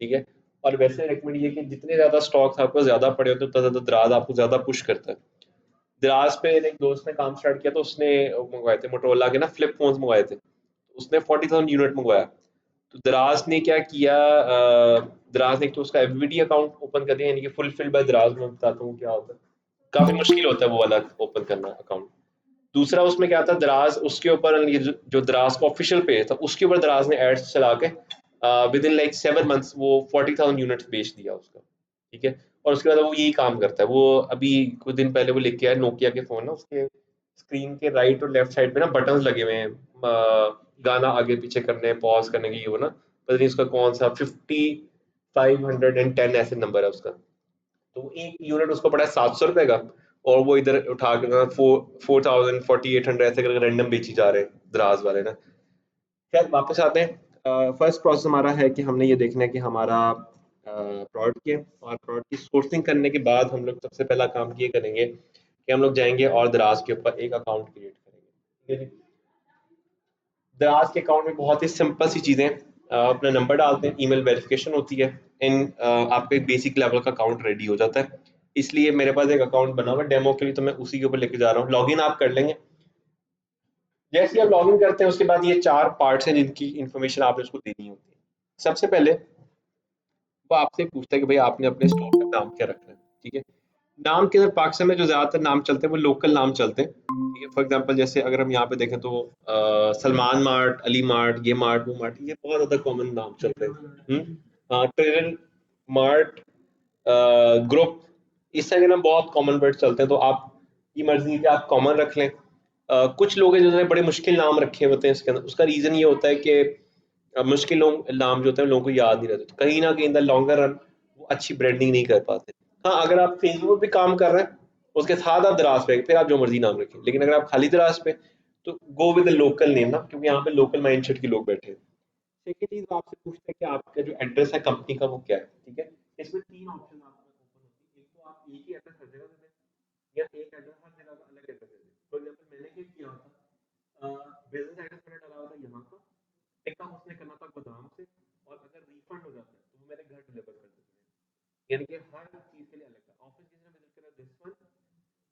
ठीक है। और वैसे रिकमेंड ये कि जितने ज्यादा स्टॉक्स आपको ज्यादा पड़े होते हैं, उतना ज्यादा दराज आपको ज्यादा पुश करता है। दराज पे एक दोस्त ने काम स्टार्ट किया, तो उसने मंगवाए थे मोटोरोला के ना फ्लिप फोन्स मंगवाए थे, तो उसने 40,000 यूनिट मंगवाया। तो दराज ने क्या किया, दराज ने एक तो उसका एफबीडी अकाउंट ओपन कर दिया, यानी कि फुलफिल्ड बाय दराज। में बताता हूँ क्या होता है, काफी मुश्किल होता है वो वाला ओपन करना अकाउंट। दूसरा उसमें क्या था, दराज उसके ऊपर ये जो दराज का ऑफिशियल पेज था उसके ऊपर दराज ने एड्स चला के विद इन लाइक 7 मंथ्स वो 40,000 यूनिट्स बेच दिया उसका, ठीक है। और उसके बाद वो यही काम करता है। वो अभी कुछ दिन पहले वो लेके आया नोकिया के फोन ना, उसके स्क्रीन के राइट और लेफ्ट साइड पे ना बटन्स लगे हुए हैं, गाना आगे पीछे करने, पॉज करने की, वो ना पता नहीं उसका कौन सा 5510 ऐसे नंबर है उसका। तो एक यूनिट उसको पड़ा है 700 रुपए का, और वो इधर उठा के ना 4,000 4800 ऐसे करके रैंडम बेची जा रहे हैं दराज वाले ना। खैर वापस आते हैं। फर्स्ट प्रोसेस हमारा है कि हमने ये देखना है कि हमारा प्रोडक्ट के, और प्रोडक्ट की सोर्सिंग करने के बाद हम लोग सबसे पहला काम ये करेंगे कि हम लोग जाएंगे और दराज के ऊपर एक अकाउंट क्रिएट करेंगे, ठीक है जी। दराज के अकाउंट में बहुत ही सिंपल सी चीज़ें, अपना नंबर डालते हैं, ईमेल वेरिफिकेशन होती है, इन आपका एक बेसिक लेवल का अकाउंट रेडी हो जाता है। इसलिए मेरे पास एक अकाउंट बना हुआ है डेमो के लिए, तो मैं उसी के ऊपर लेके जा रहा हूँ। लॉगिन आप कर लेंगे। जैसे ही आप लॉगिन करते हैं उसके बाद ये 4 पार्ट्स हैं जिनकी इन्फॉर्मेशन आपने उसको देनी होती है। सबसे पहले वो आपसे पूछता है कि भाई आपने अपने स्टोर का नाम क्या रखना है, ठीक है। नाम के अंदर पाकिस्तान में जो ज्यादातर नाम चलते हैं वो लोकल नाम चलते हैं, ठीक है। फॉर एग्जांपल जैसे अगर हम यहाँ पे देखें तो सलमान मार्ट, अली मार्ट, ये मार्ट, वो मार्ट, ये बहुत ज्यादा कॉमन नाम चल रहे हैं। ट्रेजर मार्ट, ग्रुप, इस तरह के नाम बहुत कॉमन वर्ड चलते हैं, तो आप की मर्जी है कि आप कॉमन रख लें। कुछ लोग हैं जिन्होंने बड़े मुश्किल नाम रखे होते हैं इसके अंदर, उसका रीजन ये होता है कि मुश्किल नाम जो होते हैं लोगों को याद नहीं रहते, तो कहीं ना कहीं इन द लॉन्गर रन वो अच्छी ब्रांडिंग नहीं कर पाते। हाँ, अगर आप फेसबुक पे काम कर रहे हैं, उसके साथ आप दराज पे फिर आप जो मर्जी नाम रखें, लेकिन अगर आप खाली दराज पे, तो go with the local name ना, क्योंकि यहाँ पे लोकल माइंडसेट के लोग बैठे हैं। सेकंड चीज वो आपसे पूछता है कि आपका जो एड्रेस है कंपनी का वो क्या है, ठीक है। इसमें तीन ऑप्शन आपके पास ओपन होती है, एक तो आप एक ही एड्रेस हर जगह दे दें, या एक एड्रेस हर जगह का अलग एड्रेस दे दें। फॉर एग्जांपल मैंने क्या किया था, बिजनेस एड्रेस मैंने डाला हुआ था यहाँ का, पिकअप उसने करना था गोदाम से, और अगर रिफंड हो जाता है तो वो मेरे घर डिलीवर कर देते हैं, यानी कि हर चीज के लिए अलग था। ऑफिस किसी ने विजिट करा दिस वन,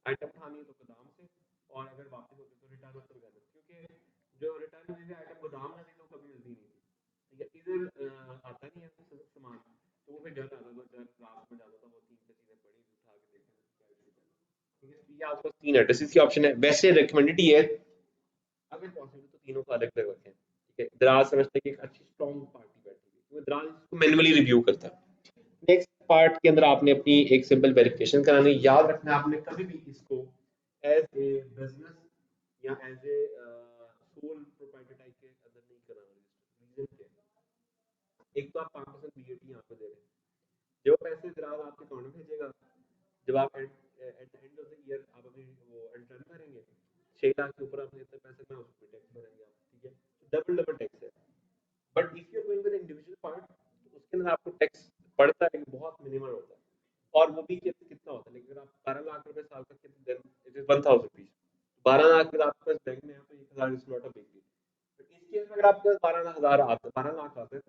आइटम उठानी है तो गोदाम से, और अगर वापस होती तो रिटर्न होते घर में, क्योंकि जो रिटर्न हुई थी आइटम गोदाम में थी तो कभी मिलती नहीं थी, ठीक है। इधर आता नहीं है सामान, तो वो फिर घर आता था, घर रात में जाता था, वो तीन चार चीजें पड़ी उठा के देखने, ठीक है। ये आपको तीन एड्रेसेस की ऑप्शन है, वैसे रिकमेंडेड ये है अगर पॉसिबल तो तीनों को अलग अलग रखें, ठीक है। दराज समझते हैं कि एक अच्छी स्ट्रॉन्ग पार्टी बैठी है, वो दराज इसको मैन्युअली रिव्यू करता है। नेक्स्ट पार्ट के अंदर आपने अपनी एक सिंपल वेरिफिकेशन करानी, याद रखना है आपने कभी भी इसको एज ए बिजनेस या as a sole proprietor type के अंदर नहीं कराना रजिस्टर। रीजन क्या है, एक तो आप 5% बीएटी यहाँ पे दे रहे हैं, जो पैसे दराज आपके अकाउंट में भेजेगा, जब आप at the end of the year आप अभी वो रिटर्न भरेंगे 6 लाख के ऊपर आपने जितने पैसे में उसमें टैक्स भरेंगे आप, ठीक है। डबल डबल टैक्स है। But if you are going with individual part, तो उसके अंदर आपको टैक्स पड़ता है लेकिन बहुत मिनिमल होता है, और वो भी कितना होता है, लेकिन अगर आप 12 लाख रुपए साल का, then it is 1000 rupees. 12 lakh अगर आपके पास बैंक में है तो 1,000 is not a big deal. But इस केस में अगर आपके पास 12,000 आते 12 लाख आते हैं,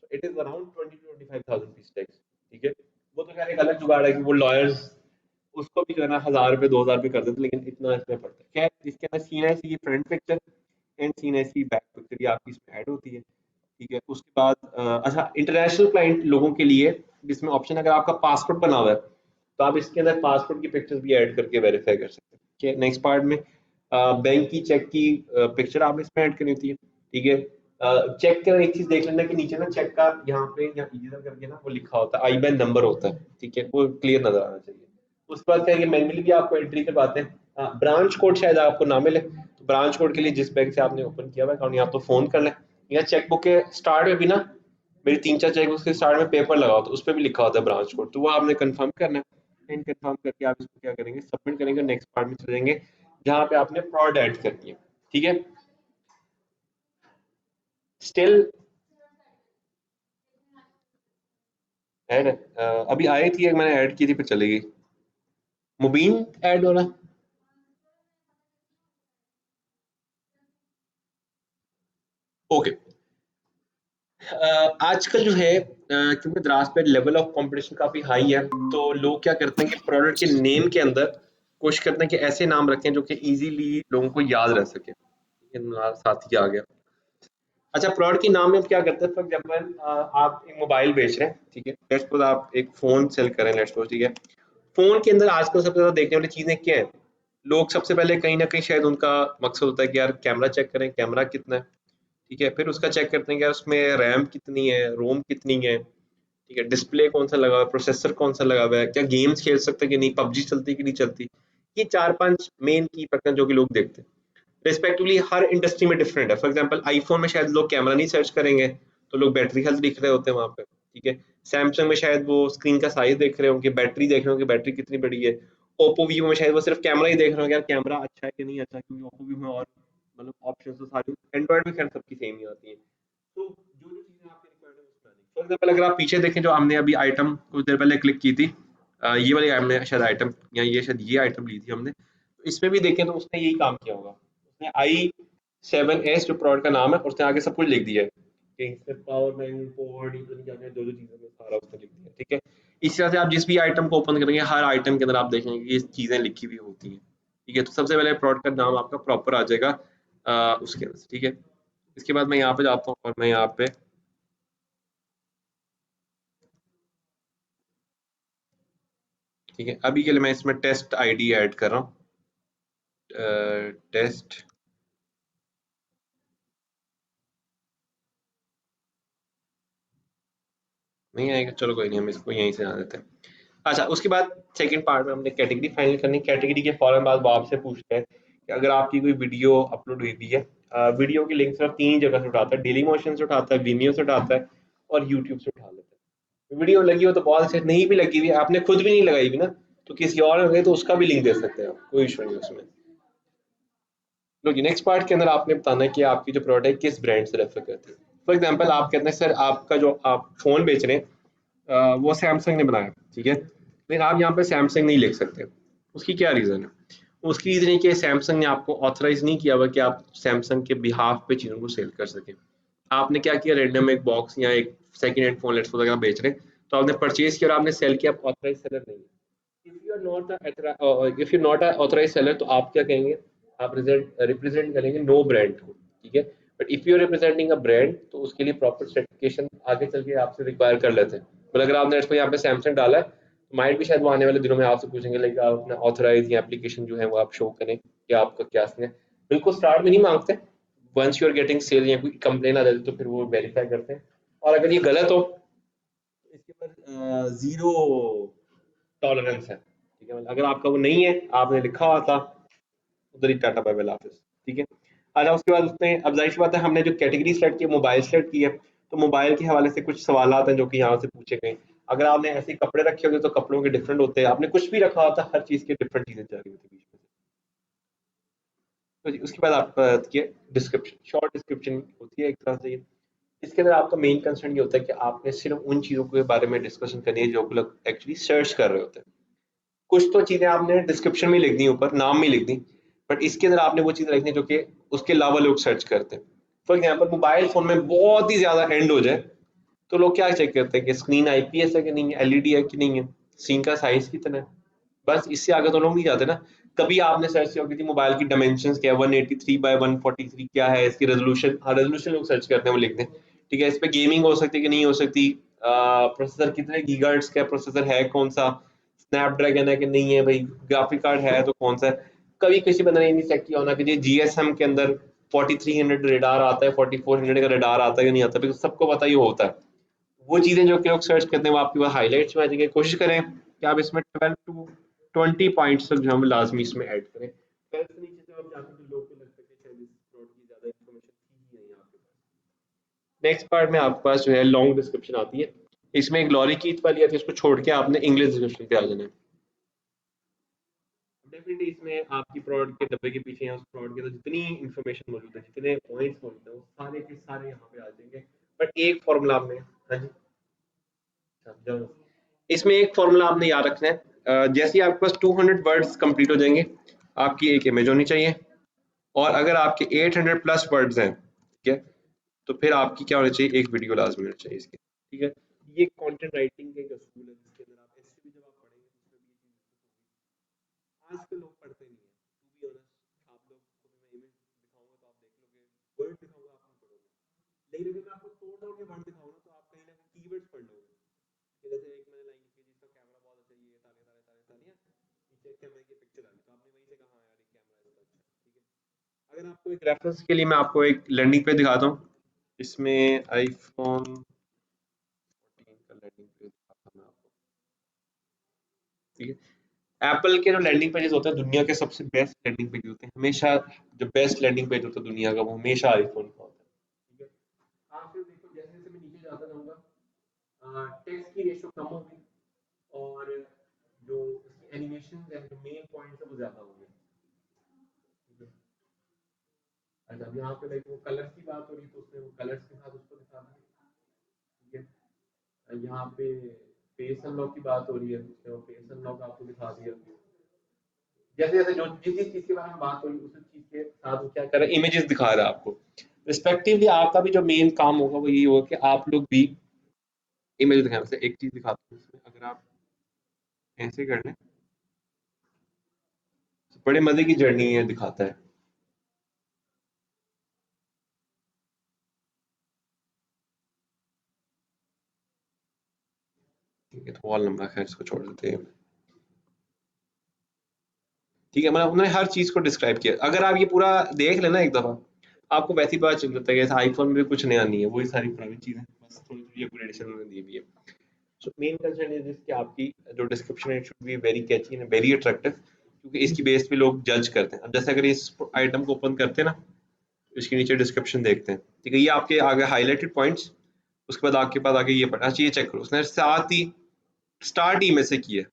तो it is around 20 to 25,000 rupees tax, ठीक है। वो तो खैर एक अलग जुगाड़ है कि वो लॉयर्स उसको भी जो है ना 1,000 रुपए 2,000 रुपए कर देते, लेकिन इतना इसमें पड़ता है। खैर इसके अंदर सीन ऐसी फ्रंट पिक्चर एंड सीन ऐसी बैक पिक्चर, ये आपकी इसमें ऐड होती है, ठीक है। उसके बाद अच्छा, इंटरनेशनल क्लाइंट लोगों के लिए जिसमें ऑप्शन अगर आपका पासपोर्ट बना हुआ है, तो आप इसके अंदर पासपोर्ट की पिक्चर्स भी ऐड करके वेरीफाई कर सकते हैं, ठीक है। नेक्स्ट पार्ट में बैंक की चेक की पिक्चर आपने इसमें ऐड करनी होती है, ठीक है। चेक का एक चीज देख लेना कि नीचे ना चेक का यहाँ पे या इधर करके ना वो लिखा होता है, आईबैन नंबर होता है, ठीक है, वो क्लियर नजर आना चाहिए। उसके बाद क्या है, मैन्युअली भी आपको एंट्री करवाते हैं। ब्रांच कोड शायद आपको ना मिले, तो ब्रांच कोड के लिए जिस बैंक से आपने ओपन किया हुआ अकाउंट, या तो फोन कर लें, या चेकबुक के स्टार्ट में भी ना, मेरी 3 4 चेकबुक के स्टार्ट में पेपर लगा होता है, उस पर भी लिखा होता है ब्रांच कोड, तो वो आपने कंफर्म करना है। एंड कंफर्म करके आप इसको क्या करेंगे, सबमिट करेंगे, नेक्स्ट पार्ट में चले जाएंगे जहाँ पे आपने फ्रॉड ऐड करनी है, ठीक है। स्टिल ऐड अभी आई थी, मैंने ऐड की थी फिर चली गई, मुबीन ऐड हो रहा। ओके। आजकल जो है क्योंकि द्रास पे लेवल ऑफ कंपटीशन काफी हाई है, तो लोग क्या करते हैं कि प्रोडक्ट के नेम के अंदर कोशिश करते हैं कि ऐसे नाम रखें जो कि इजीली लोगों को याद रह सके। साथ ही आ गया। अच्छा, प्रोडक्ट के नाम में हम क्या करते हैं, फॉर एग्जाम्पल आप एक मोबाइल बेच रहे हैं, ठीक है। लेट्स सपोज आप एक फोन सेल करें, लेट्स सपोज, ठीक है। फोन के अंदर आजकल सबसे ज्यादा देखने वाली चीजें क्या है, लोग सबसे पहले कहीं ना कहीं शायद उनका मकसद होता है कि यार कैमरा चेक करें, कैमरा कितना है, ठीक है। फिर उसका चेक करते हैं कि यार उसमें रैम कितनी है, रोम कितनी है, ठीक है, डिस्प्ले कौन सा लगा हुआ है, प्रोसेसर कौन सा लगा हुआ है, क्या गेम्स खेल सकते हैं कि नहीं, पबजी चलती कि नहीं चलती। ये 4 5 मेन की फैक्टर जो कि लोग देखते हैं। रिस्पेक्टिवली हर इंडस्ट्री में डिफरेंट है। फॉर एग्जांपल आईफोन में शायद लोग कैमरा नहीं सर्च करेंगे, तो लोग बैटरी हेल्थ दिख रहे होते हैं वहां पे, ठीक है। सैमसंग में शायद वो स्क्रीन का साइज देख रहे होंगे, बैटरी देख रहे होंगे, बैटरी कितनी बड़ी है। ओप्पो वीवो में शायद वो सिर्फ कैमरा ही देख रहे होंगे, यार कैमरा अच्छा है कि नहीं अच्छा, क्योंकि ओप्पो वीवो में और मतलब ऑप्शन तो सारी एंड्रॉइड में खैर सबकी सेम ही आती है। तो जो जो चीजें आपकी रिक्वायर्ड है उसमें आनी। फॉर एग्जांपल अगर आप पीछे देखें जो हमने अभी आइटम कुछ देर पहले क्लिक की थी, ये वाली हमने शायद आइटम, या ये शायद ये आइटम ली थी हमने, तो इसमें भी देखें तो उसने यही काम किया होगा। उसने i7s जो प्रोडक्ट का नाम है, उसने आगे सब कुछ लिख दिया है कि इसमें पावर बैंक, पोर्ट, ये नहीं जाने जो जो चीजें में सारा उसने लिख दिया है, ठीक है। इस तरह से आप जिस भी आइटम को ओपन करेंगे, हर आइटम के अंदर आप देखेंगे कि ये चीजें लिखी हुई होती हैं, ठीक है। तो सबसे पहले प्रोडक्ट का नाम आपका प्रॉपर आ जाएगा उसके अंदर, ठीक है। इसके बाद मैं यहाँ पे जाता हूँ और मैं यहाँ पे ठीक है, अभी के लिए मैं इसमें टेस्ट आईडी ऐड कर रहा हूँ, टेस्ट। नहीं आएगा, चलो कोई नहीं, हम इसको यहीं से आ देते हैं। अच्छा, उसके बाद सेकंड पार्ट में हमने कैटेगरी फाइनल करनी। कैटेगरी के फौरन बाद वो आपसे पूछता है कि अगर आपकी कोई वीडियो अपलोड हुई है, वीडियो की लिंक सिर्फ 3 जगह से उठाता है, डेली मोशन से उठाता है, Vimeo से उठाता है और यूट्यूब से उठा लेता है। वीडियो लगी हो तो बहुत अच्छे, नहीं भी लगी हुई, आपने खुद भी नहीं लगाई हुई ना, तो किसी और ने लगाई तो उसका भी लिंक दे सकते हैं आप, कोई इशू नहीं उसमें। लो जी, नेक्स्ट पार्ट के अंदर आपने बताना है कि आपकी जो प्रोडक्ट है किस ब्रांड से रेफर करती है। फॉर एग्जांपल आप कहते हैं सर आपका जो आप फ़ोन बेच रहे हैं वो सैमसंग ने बनाया, ठीक है? लेकिन आप यहाँ पे सैमसंग नहीं लिख सकते। उसकी क्या रीज़न है? उसकी रीज़न है कि सैमसंग ने आपको ऑथराइज़ नहीं किया हुआ कि आप सैमसंग के बिहाफ़ पे चीज़ों को सेल कर सकें। आपने क्या किया, रैंडम एक बॉक्स या एक second hand phone, let's suppose अगर आप बेच रहे हैं, तो आपने परचेज़ किया और आपने सेल किया, आप ऑथराइज़्ड सेलर नहीं है। If you not a authorised seller, तो आप क्या कहेंगे, आप रिप्रेजेंट करेंगे नो ब्रांड को, ठीक है? But if you are representing a brand, तो उसके लिए प्रॉपर सर्टिफिकेशन आगे चल के आपसे रिक्वायर कर लेते हैं। मतलब अगर आपने इसको यहाँ पे सैमसंग डाला है, तो माइट भी शायद वो आने वाले दिनों में आपसे पूछेंगे, लाइक आप अपना ऑथराइज या एप्लीकेशन जो है वो आप शो करें कि आपका क्या सीन है। बिल्कुल स्टार्ट में नहीं मांगते, once you are getting sale या कोई कंप्लेन आ जाती है तो फिर वो वेरीफाई करते हैं। और अगर ये गलत हो तो इसके ऊपर जीरो टॉलरेंस है, ठीक है? मतलब अगर आपका वो नहीं है, आपने लिखा हुआ था, उधर ही टाटा बाय बाय ऑफिस, ठीक है? अच्छा, उसके बाद उसने, अब जाहिर सी बात है हमने जो कैटेगरी सेलेक्ट की है, मोबाइल सेलेक्ट की है, तो मोबाइल के हवाले से कुछ सवालात हैं जो कि यहाँ से पूछे गए। अगर आपने ऐसे कपड़े रखे होंगे तो कपड़ों के डिफरेंट होते हैं, आपने कुछ भी रखा होता है, हर चीज़ की डिफरेंट चीज़ें जा रही होती है बीच में। तो जी, उसके बाद आपका ये डिस्क्रिप्शन, शॉर्ट डिस्क्रिप्शन होती है एक तरह से ये। इसके अंदर आपका मेन कंसर्न ये होता है कि आपने सिर्फ उन चीज़ों के बारे में डिस्कशन करनी है जो लोग एक्चुअली सर्च कर रहे होते हैं। कुछ तो चीज़ें आपने डिस्क्रिप्शन में लिख दी, ऊपर नाम में लिख दी, बट इसके अंदर आपने वो चीज़ें लिखनी जो कि उसके अलावा लोग सर्च करते हैं। फॉर एग्जाम्पल मोबाइल फ़ोन में बहुत ही ज़्यादा हैंड हो जाए, तो लोग क्या चेक करते हैं कि स्क्रीन आईपीएस है कि नहीं है, एलईडी है कि नहीं है, स्क्रीन का साइज कितना है। बस इससे आगे तो लोग नहीं जाते ना। कभी आपने सर्च किया होगा कि मोबाइल की डायमेंशंस क्या है, 183 बाय 143 क्या है, इसकी रेजोल्यूशन, हाँ रेजोल्यूशन लोग सर्च करते हैं, वो लिख दें, ठीक है? इस पे गेमिंग हो सकती है कि नहीं हो सकती, प्रोसेसर कितने गीगाहर्ट्ज का प्रोसेसर है, कौन सा स्नैपड्रैगन है कि नहीं है भाई, ग्राफिक कार्ड है तो कौन सा है। कभी किसी बंदे ने नहीं चेक किया होना कि जी जीएसएम के अंदर 4300 रेडार आता है, 4400 का रेडार आता है कि नहीं आता, बिकॉज सबको पता ही होता है। वो चीज़ें जो कि लोग सर्च करते हैं वो आपके पास हाइलाइट्स में आ जाएंगे। कोशिश करें कि आप इसमें 12 टू 20 पॉइंट्स तक जो हम लाजमी इसमें ऐड करें। 12 से नीचे जब आप जाते हैं तो लोग को लगता है कि शायद इस प्लॉट की ज़्यादा इन्फॉर्मेशन थी ही नहीं आपके पास। नेक्स्ट पार्ट में आपके पास जो है लॉन्ग डिस्क्रिप्शन आती है। इसमें एक लॉरी की वाली आती है, उसको छोड़ के आपने इंग्लिश डिस्क्रिप्शन पे आ जाना है। डेफिनेटली इसमें आपकी प्रोडक्ट के डब्बे के पीछे या उस प्रोडक्ट के अंदर जितनी इन्फॉर्मेशन मौजूद है, जितने पॉइंट्स मौजूद है, वो सारे के सारे यहाँ पे आ जाएंगे। बट एक फॉर्मूला आपने, हाँ जी, जरूर, इसमें एक फॉर्मूला आपने याद रखना है। जैसे ही आपके पास 200 वर्ड्स कंप्लीट हो जाएंगे, आपकी एक इमेज होनी चाहिए, और अगर आपके 800 प्लस वर्ड्स हैं, ठीक है, तो फिर आपकी क्या होनी चाहिए, एक वीडियो लाजमी होनी चाहिए इसकी, ठीक है? ये कंटेंट राइटिंग के एक असूल है जिसके अंदर आप ऐसे भी जब आप पढ़ेंगे तो उसमें भी ये चीज़, आजकल लोग पढ़ते नहीं है, टू बी ऑनेस्ट। आप लोग को भी मैं इमेज दिखाऊंगा तो आप देख लोगे, वर्ड दिखाऊंगा आप नहीं पढ़ोगे। लेकिन अगर मैं आपको तोड़ तोड़ के वर्ड दिखाऊंगा ना, तो आप कहीं ना कहीं कीवर्ड्स पढ़ लोगे। कि जैसे एक मैंने लाइन लिखी जिसका कैमरा बहुत अच्छा है, ये ताले ताले ताले तालियां, पीछे कैमरे की पिक्चर आ गई, तो आपने वहीं से कहा हाँ यार ये कैमरा इसका अच्छा है, ठीक है? अगर आपको एक रेफरेंस के लिए मैं आपको एक लैंडिंग पेज दिखाता हूँ। इसमें आईफोन 14 का लैंडिंग पेज दिखाता हूँ मैं आपको, ठीक है? एप्पल के जो लैंडिंग पेजेस होते हैं दुनिया के सबसे बेस्ट लैंडिंग पेज होते हैं हमेशा। जो बेस्ट लैंडिंग पेज होता है दुनिया का वो हमेशा आईफोन का होता है, ठीक है? आप फिर देखो जैसे जैसे मैं नीचे जाता जाऊंगा, टेक्स्ट की रेशियो कम होगी, और जो इसकी एनिमेशन है, जो मेन पॉइंट है वो ज्यादा होंगे, ठीक है? अच्छा, अब यहाँ पे लाइक वो कलर्स की बात हो रही है तो उसने वो कलर्स के साथ उसको दिखा दिया, ठीक है? यहाँ पे फेस अनलॉक की बात हो रही है, उसने वो फेस अनलॉक आपको दिखा दिया। जैसे जैसे जो जिस जिस चीज के बारे में बात हो रही है उस चीज के साथ वो क्या कर रहा है, इमेजेस दिखा रहा है आपको। रिस्पेक्टिवली आपका भी जो मेन काम होगा वो यही होगा कि आप लोग भी इमेज दिखाएं। वैसे एक चीज दिखाता हूँ इसमें, अगर आप ऐसे कर लें तो बड़े मजे की जर्नी है दिखाता है, ठीक है? तो वॉल नंबर, खैर इसको छोड़ देते हैं। ठीक है, मतलब उन्होंने हर चीज़ को डिस्क्राइब किया। अगर आप ये पूरा देख लेना एक दफ़ा, आपको वैसे ही पता चल जाता है कि आईफ़ोन में भी कुछ नया नहीं है, वही सारी पुरानी चीज़ें, बस थोड़ी-थोड़ी अपग्रेडेशन उन्होंने दी हुई है। So main concern is this कि आपकी जो डिस्क्रिप्शन है it should be very catchy and very attractive, क्योंकि इसकी बेस पे लोग जज करते हैं। अब जैसे अगर इस आइटम को ओपन करते हैं ना, इसके नीचे डिस्क्रिप्शन देखते हैं, ठीक है? ये आपके आगे हाइलाइटेड पॉइंट्स, उसके बाद आपके पास आगे ये अच्छा ये चेक करो, उसने साथ ही स्टार्ट इमेज से किया है,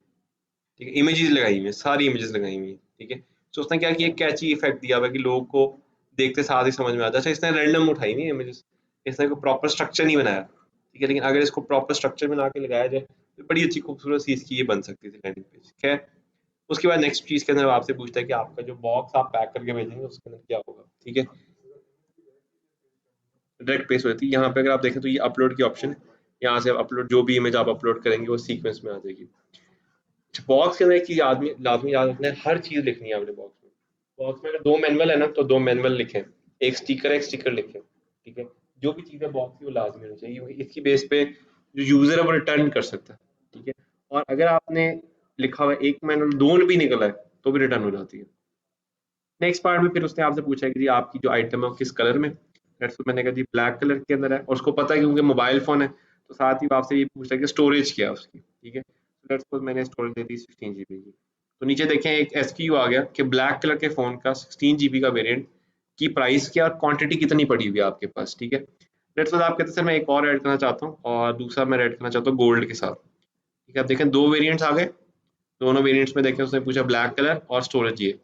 ठीक है? इमेजेस लगाई हुई हैं, सारी इमेजेस लगाई हुई हैं, ठीक है? तो उसने क्या किया, कैची इफेक्ट दिया हुआ है कि लोगों को देखते साथ ही समझ में आता है। अच्छा, इसने रैंडम उठाई नहीं इमेजेस, इसने कोई प्रॉपर स्ट्रक्चर नहीं बनाया, ठीक है? लेकिन अगर इसको प्रॉपर स्ट्रक्चर बना के लगाया जाए, तो बड़ी अच्छी खूबसूरत सी इसकी ये बन सकती थी लैंडिंग पेज। खैर, उसके बाद नेक्स्ट चीज़ के अंदर आपसे पूछता है कि आपका जो बॉक्स आप पैक करके भेजेंगे, उसके अंदर क्या होगा, ठीक है? डायरेक्ट पेस्ट हो जाती है। यहाँ पे अगर आप देखें तो ये अपलोड की ऑप्शन है, यहाँ से आप अपलोड जो भी इमेज आप अपलोड करेंगे वो सीक्वेंस में आ जाएगी। अच्छा, बॉक्स के अंदर एक चीज़ आदमी लाजमी याद रखना है, हर चीज़ लिखनी है आपने बॉक्स में। बॉक्स में अगर 2 मैनुअल है ना, तो 2 मैनुअल लिखें, एक स्टिकर लिखें, ठीक है? जो भी चीज़ है बॉक्स की वो लाज़मी होनी चाहिए, वही इसकी बेस पे जो यूज़र है वो रिटर्न कर सकता है, ठीक है? और अगर आपने लिखा हुआ है 1 मैनुअल 2 भी निकला है, तो भी रिटर्न हो जाती है। नेक्स्ट पार्ट में फिर उसने आपसे पूछा है कि जी आपकी जो आइटम है वो किस कलर में, दैट्स व्हाट मैंने कहा जी ब्लैक कलर के अंदर है, और उसको पता है क्योंकि मोबाइल फ़ोन है, तो साथ ही वो आपसे ये पूछता है कि स्टोरेज क्या है उसकी, ठीक है? दैट्स व्हाट मैंने स्टोरेज दे दी 16 जीबी की। तो नीचे देखें एक एसक्यू आ गया कि ब्लैक कलर के फ़ोन का 16 जीबी का वेरिएंट की प्राइस क्या और क्वांटिटी कितनी पड़ी हुई है आपके पास, ठीक है? दैट्स व्हाट आप कहते हैं सर मैं एक और ऐड करना चाहता हूँ, और दूसरा मैं ऐड करना चाहता हूँ गोल्ड के साथ, ठीक है? आप देखें 2 वेरिएंट्स आ गए, दोनों वेरिएंट्स में देखें उसने पूछा ब्लैक कलर और स्टोरेज ये।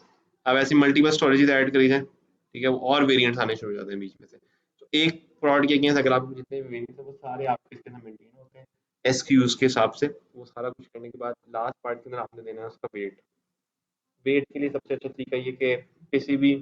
अब ऐसी मल्टीपल स्टोरेजेस ऐड करी जाएँ, ठीक है? और वेरिएंट्स आने शुरू हो जाते हैं बीच में से। तो एक प्रोडक्ट के अगेंस्ट अगर आपको जितने भी वेरिएंट्स हैं वो सारे आपके इसके अंदर मेंटेन होते हैं एसक्यूज़ के हिसाब से। वो सारा कुछ करने के बाद लास्ट पार्ट के अंदर आपने देना है उसका वेट। वेट के लिए सबसे अच्छा तरीका ये कि किसी भी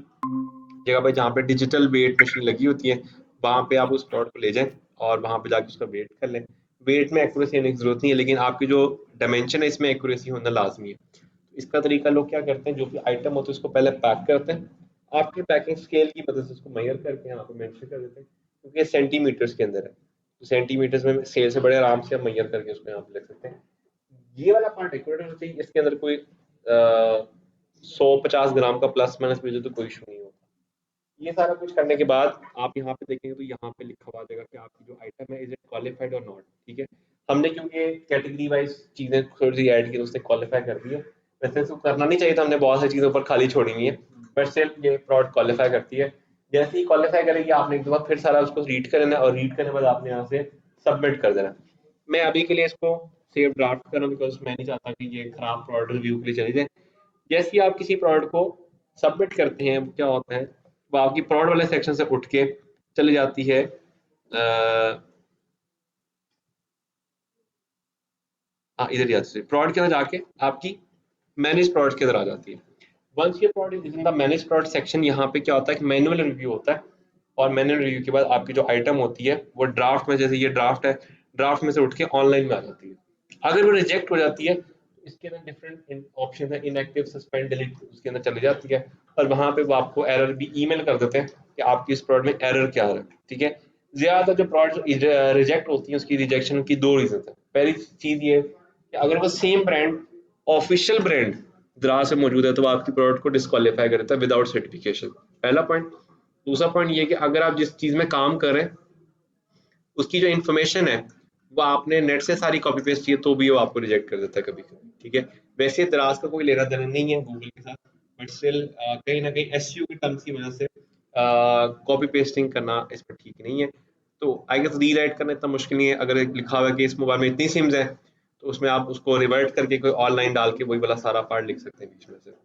जगह पे जहाँ पे डिजिटल वेट मशीन लगी होती है, वहाँ पे आप उस प्रोडक्ट को ले जाएँ और वहाँ पे जाके उसका वेट कर लें। वेट में एक्यूरेसी होने की ज़रूरत नहीं है, लेकिन आपकी जो डायमेंशन है इसमें एक्यूरेसी होना लाज़मी है। तो इसका तरीका लोग क्या करते हैं, जो भी आइटम होता है उसको पहले पैक करते हैं। आपकी पैकिंग स्केल की मदद से उसको मेजर करके यहाँ पे मेंशन कर देते हैं, क्योंकि ये सेंटीमीटर्स के अंदर है। तो सेंटीमीटर्स में स्केल से बड़े आराम से आप मेजर करके उसको यहाँ पे लिख सकते हैं। ये वाला पार्ट एक्यूरेट होना चाहिए, इसके अंदर कोई 100-50 ग्राम का प्लस माइनस भेजे तो कोई इशू नहीं होता। ये सारा कुछ करने के बाद आप यहाँ पे देखेंगे तो यहाँ पे लिखा हुआ आ जाएगा कि आपकी जो आइटम है इज इट क्वालिफाइड और नॉट, ठीक है? हमने क्योंकि कैटेगरी वाइज चीजें थोड़ी सी ऐड की तो उसने क्वालिफाई कर दिया। वैसे तो करना नहीं चाहिए था, हमने बहुत सारी चीजों पर खाली छोड़ी हुई है, बट स्टिल ये प्रोडक्ट क्वालिफाई करती है। जैसे ही क्वालिफाई करेगी आपने एक दो बार फिर सारा उसको रीड कर लेना, और रीड करने के बाद आपने यहाँ से सबमिट कर देना। मैं अभी के लिए इसको सेव ड्राफ्ट कर रहा हूँ, बिकॉज मैं नहीं चाहता कि ये खराब प्रोडक्ट रिव्यू के लिए चली जाए। जैसे ही आप किसी प्रोडक्ट को सबमिट करते हैं, क्या होता है, वो आपकी प्रोडक्ट वाले सेक्शन से उठ के चली जाती है हाँ इधर ही आती है, प्रोडक्ट के अंदर जाके आपकी मैनेज प्रोडक्ट के अंदर आ जाती है। वंस ये product is in the manage product section, यहाँ पे क्या होता है कि मैनुअल रिव्यू होता है, और मैनुअल रिव्यू के बाद आपकी जो आइटम होती है वो ड्राफ्ट में, जैसे ये ड्राफ्ट है, ड्राफ्ट में से उठ के ऑनलाइन में आ जाती है। अगर वो रिजेक्ट हो जाती है तो इसके अंदर डिफरेंट ऑप्शन है, इनएक्टिव, सस्पेंड, डिलीट, उसके अंदर चली जाती है, और वहां पे वो आपको एरर भी ईमेल कर देते हैं कि आपकी इस प्रोडक्ट में एरर क्या है, ठीक है? ज्यादा जो प्रोडक्ट रिजेक्ट होती है उसकी रिजेक्शन की दो रीजन है। पहली चीज ये कि अगर वो सेम ब्रांड, ऑफिशियल ब्रांड द्रा से मौजूद है, तो वो आपकी प्रोडक्ट को डिस्क्वालीफाई कर देता है विदाउट सर्टिफिकेशन, पहला पॉइंट। दूसरा पॉइंट ये कि अगर आप जिस चीज में काम कर रहे हैं उसकी जो इन्फॉर्मेशन है वो आपने नेट से सारी कॉपी पेस्ट की है, तो भी वो आपको रिजेक्ट कर देता है कभी कभी, ठीक है? वैसे दराज का कोई लेना देना नहीं है गूगल के साथ, बट स्टिल कहीं ना कहीं एसईओ की टर्म्स की वजह से कॉपी पेस्टिंग करना इस पर ठीक नहीं है। तो आई गेस रीराइट करना इतना मुश्किल नहीं है। अगर एक लिखा हुआ है कि इस मोबाइल में इतनी सिम्स हैं, तो उसमें आप उसको रिवर्ट करके कोई ऑनलाइन डाल के वही वाला सारा पार्ट लिख सकते हैं बीच में से।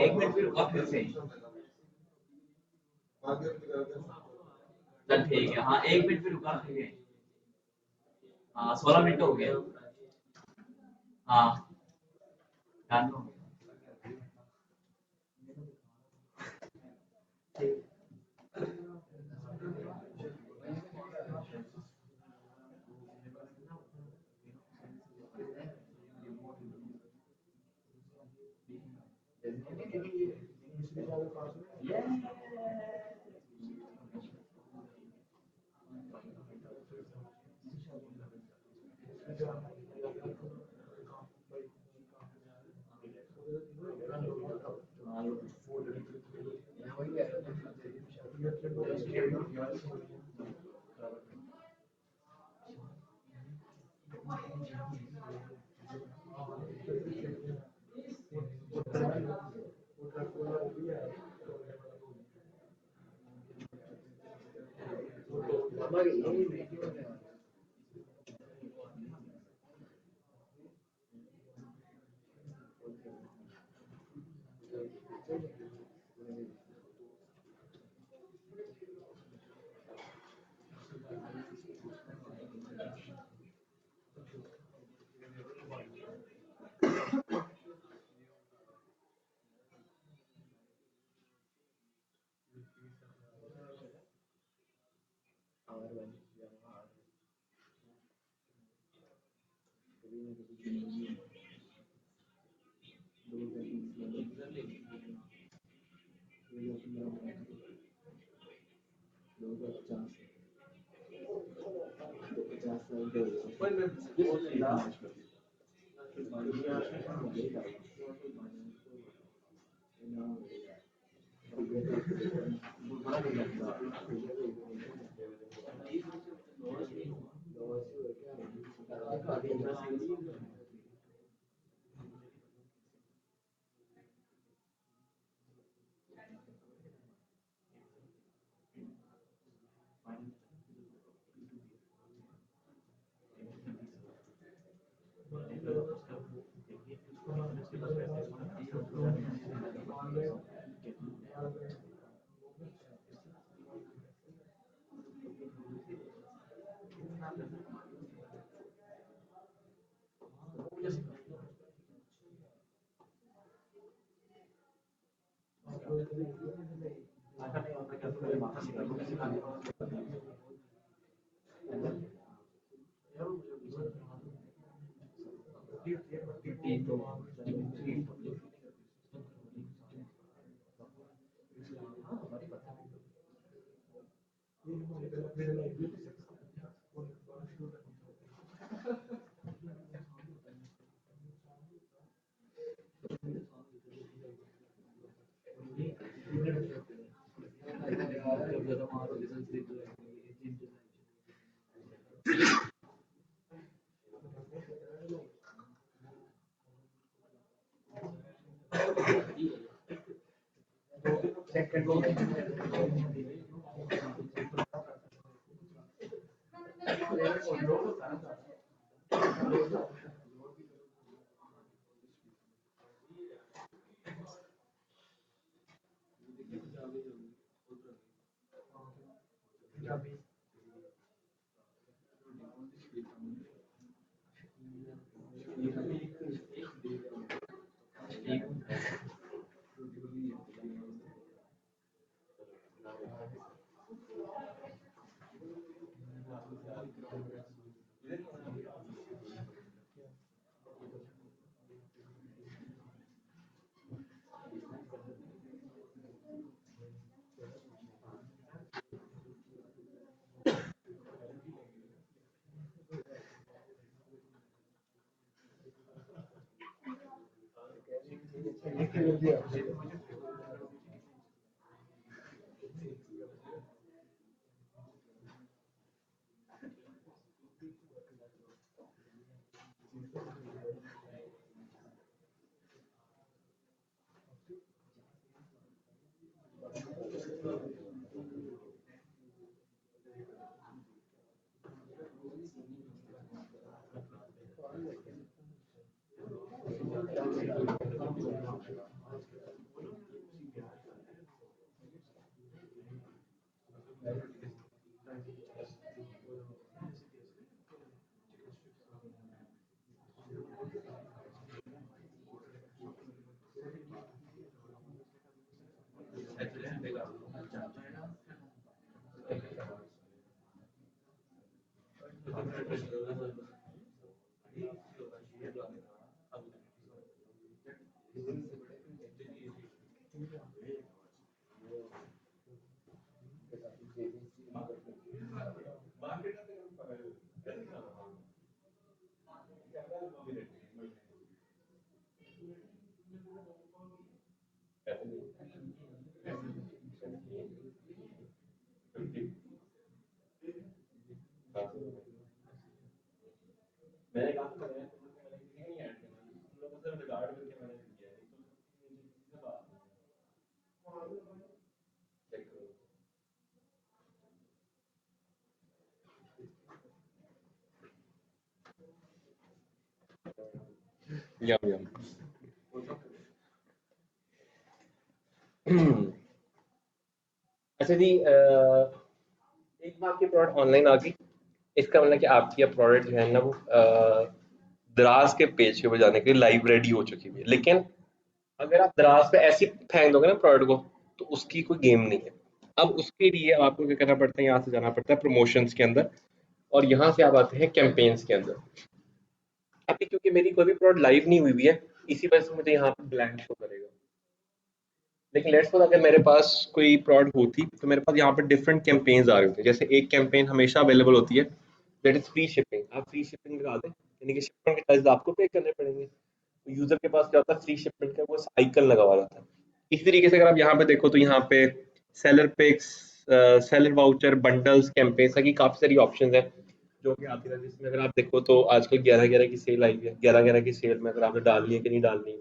एक मिनट फिर रुका फिर से। चल ठीक है, हाँ एक मिनट फिर रुका फिर। हाँ 16 मिनट हो गए। हाँ जान दो। यम यम। अच्छा जी, एक बार आपकी प्रोडक्ट ऑनलाइन आ गई, इसका मतलब कि आपकी अब प्रोडक्ट जो है ना वो दराज के पेज के ऊपर जाने के लिए लाइव रेडी हो चुकी हुई है। लेकिन अगर आप दराज पे ऐसे ही फेंक दोगे ना प्रोडक्ट को, तो उसकी कोई गेम नहीं है। अब उसके लिए आपको क्या करना पड़ता है, यहाँ से जाना पड़ता है प्रमोशंस के अंदर, और यहाँ से आप आते हैं कैंपेन्स के अंदर। अभी क्योंकि मेरी कोई भी प्रोडक्ट लाइव नहीं हुई हुई है, इसी वजह से मुझे यहाँ पे ब्लैंक शो करेगा। लेकिन लेट्स सपोज अगर मेरे पास कोई प्रोडक्ट होती तो मेरे पास यहाँ पे डिफरेंट कैंपेन्स आ रहे होते हैं। जैसे एक कैंपेन हमेशा अवेलेबल होती है दैट इज फ्री शिपिंग। आप फ्री शिपिंग लगा दें, यानी कि शिपिंग के चार्जेस आपको पे करने पड़ेंगे। तो यूजर के पास क्या होता है, फ्री शिपिंग का वो आइकन लगा हुआ रहता है। इसी तरीके से अगर आप यहाँ पे देखो तो यहाँ पे seller picks, seller voucher, bundles, campaigns की काफी सारी ऑप्शंस है जो कि आती रहती है। जिसमें अगर आप देखो तो आजकल 11/11 की सेल आई है। 11/11 की सेल में अगर आपने डालनी है कि नहीं डालनी,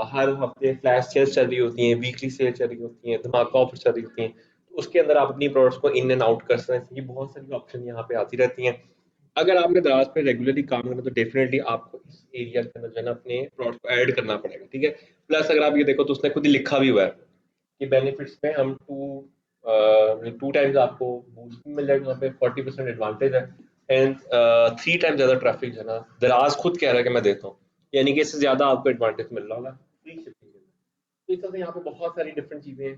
हर हफ्ते फ्लैश सेल्स चल रही होती हैं, वीकली सेल चल रही होती हैं, धमाका ऑफर चल रही होती हैं। तो उसके अंदर आप अपनी प्रोडक्ट्स को इन एंड आउट कर सकते हैं। ये बहुत सारी ऑप्शन यहाँ पे आती रहती हैं। अगर आपने दराज पे रेगुलरली काम करना तो डेफिनेटली आपको इस एरिया के अंदर जो है ना अपने प्रोडक्ट को ऐड करना पड़ेगा, ठीक है। प्लस अगर आप ये देखो तो उसने खुद ही लिखा भी हुआ है कि बेनिफिट्स में हम टू टाइम्स आपको बूस्ट भी मिल जाएगा, वहाँ पे 40% एडवांटेज है, एंड 3 टाइम्स ज़्यादा ट्रैफिक जो है ना दराज खुद कह रहा है कि मैं देता हूँ, यानी कि इससे ज़्यादा आपको एडवांटेज मिल रहा होगा फ्री शिपिंग के अंदर। तो इस तरह से यहाँ पे बहुत सारी डिफरेंट चीज़ें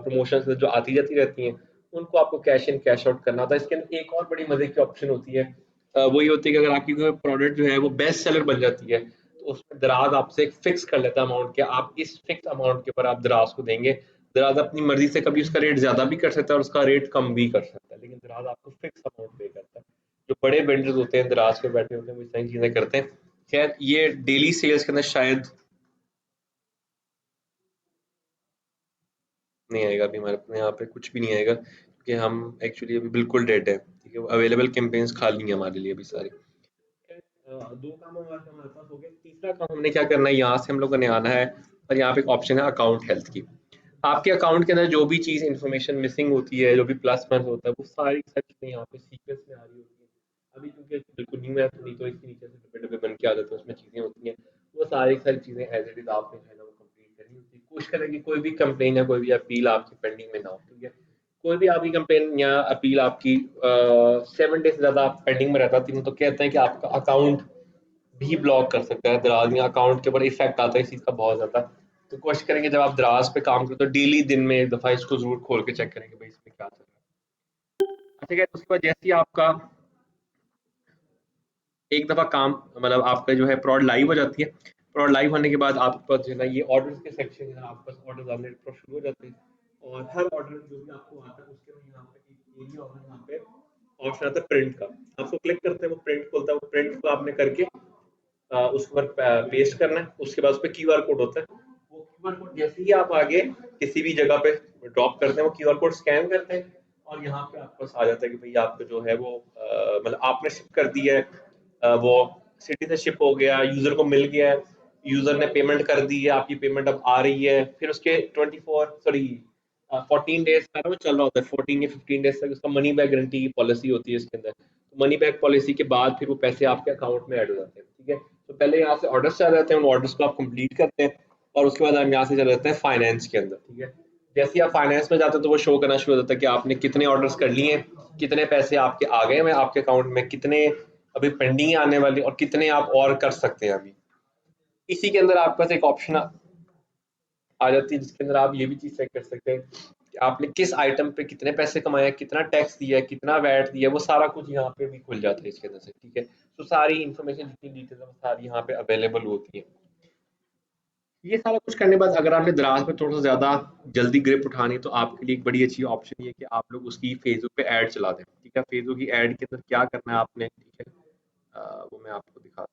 प्रमोशंस जो आती जाती रहती हैं, उनको आपको कैश इन कैश आउट करना होता है। इसके अंदर एक और बड़ी मजे की ऑप्शन होती है, वो ये होती है कि अगर आपकी कोई प्रोडक्ट जो है वो बेस्ट सेलर बन जाती है तो उसमें दराज आपसे एक फिक्स कर लेता है अमाउंट के, आप इस फिक्स अमाउंट के ऊपर आप दराज को देंगे। दराज अपनी मर्जी से कभी उसका रेट ज्यादा भी कर सकता है और उसका रेट कम भी कर सकता है, लेकिन दराज आपको फिक्स अमाउंट पे करता है। जो बड़े वेंडर्स होते हैं दराज पे बैठे होते हैं वो इस तरह की चीजें करते हैं। खैर ये डेली सेल्स के अंदर शायद नहीं आएगा, अभी हमारे अपने यहाँ पे कुछ भी नहीं आएगा क्योंकि हम एक्चुअली अभी बिल्कुल डेड है, ठीक है। अवेलेबल कैंपेन्स खाली हैं हमारे लिए अभी सारी। दो काम हमारे पास हो गए। तीसरा काम हमने क्या करना है, यहाँ से हम लोगों ने आना है और यहाँ पे एक ऑप्शन है अकाउंट हेल्थ की। आपके अकाउंट के अंदर जो भी चीज़ इन्फॉर्मेशन मिसिंग होती है, जो भी प्लस माइनस होता है, वो सारी की सारी चीज़ें यहाँ पे सीक्वेंस में आ रही होती है। अभी क्योंकि बिल्कुल न्यू है तो नहीं तो इसके नीचे से डब्बे डब्बे बन के आ जाते हैं, उसमें चीज़ें होती हैं। वो सारी की सारी चीज़ें एज इट इज आपने जो है ना वो कंप्लीट करनी होती है। कोशिश करें कि कोई भी कंप्लेन या कोई भी अपील आपकी पेंडिंग में ना हो, ठीक है। कोई भी आपकी कंप्लेन या अपील आपकी 7 डे से ज़्यादा पेंडिंग में रहता है तो कहते हैं कि आपका अकाउंट भी ब्लॉक कर सकता है दराज, या अकाउंट के ऊपर इफेक्ट आता है इस चीज़ का बहुत ज़्यादा। तो कोशिश करेंगे जब आप दराज पे काम करें तो डेली दिन में एक दफ़ा इसको ज़रूर खोल के चेक करेंगे भाई इसमें क्या चल रहा है। अच्छा, ठीक है। उसके बाद जैसे ही आपका एक दफ़ा काम मतलब आपका जो है प्रोड लाइव हो जाती है, प्रोड लाइव होने के बाद आपके पास जो है ना ये ऑर्डर्स के सेक्शन है, आपके पास ऑर्डर्स आने शुरू हो जाते हैं। और हर ऑर्डर जो भी आपको आता है उसके अंदर यहाँ पे एक एरिया होगा, यहाँ पे ऑप्शन आता है प्रिंट का। आपको क्लिक करते हैं वो प्रिंट खुलता है, वो प्रिंट को आपने करके उसके ऊपर पेस्ट करना है। उसके बाद उस पर क्यूआर कोड होता है, वो क्यूआर कोड जैसे ही आप आगे किसी भी जगह पे ड्रॉप करते हैं वो क्यूआर कोड स्कैन करते हैं और यहाँ पे आपके पास आ जाता है कि भाई आपका जो है वो मतलब आपने शिप कर दी है, वो सिटी से शिप हो गया, यूजर को मिल गया है, यूजर ने पेमेंट कर दी है, आपकी पेमेंट अब आ रही है। फिर उसके 14 डेज का वो चल रहा होता है, 14 या 15 डेज तक उसका मनी बैक गारंटी की पॉलिसी होती है इसके अंदर। तो मनी बैक पॉलिसी के बाद फिर वो पैसे आपके अकाउंट में ऐड हो जाते हैं, ठीक है। तो पहले यहाँ से ऑर्डर्स चल जाते हैं, उन ऑर्डर्स को आप कंप्लीट करते हैं और उसके बाद हम यहाँ से चले जाते हैं फाइनेंस के अंदर, ठीक है। जैसे ही आप फाइनेंस में जाते हैं तो वो शो करना शुरू हो जाता है कि आपने कितने ऑर्डर्स कर लिए हैं, कितने पैसे आपके आ गए हैं आपके अकाउंट में, कितने अभी पेंडिंग आने वाले और कितने आप और कर सकते हैं अभी। इसी के अंदर आपके पास एक ऑप्शन आ जाती है जिसके अंदर आप ये भी चीज़ चेक कर सकते हैं कि आपने किस आइटम पे कितने पैसे कमाए, कितना टैक्स दिया है, कितना वैट दिया है, वो सारा कुछ यहाँ पे भी खुल जाता है इसके अंदर से, ठीक है। तो सारी इन्फॉर्मेशन जितनी डिटेल है वो सारी यहाँ पे अवेलेबल होती है। ये सारा कुछ करने के बाद अगर आपने दराज में थोड़ा सा ज़्यादा जल्दी ग्रिप उठानी है तो आपके लिए एक बड़ी अच्छी ऑप्शन ये है कि आप लोग उसकी फेसबुक पे ऐड चला दें, ठीक है। फेसबुक की ऐड के अंदर क्या करना है आपने, ठीक है। वो मैं आपको दिखाता हूँ,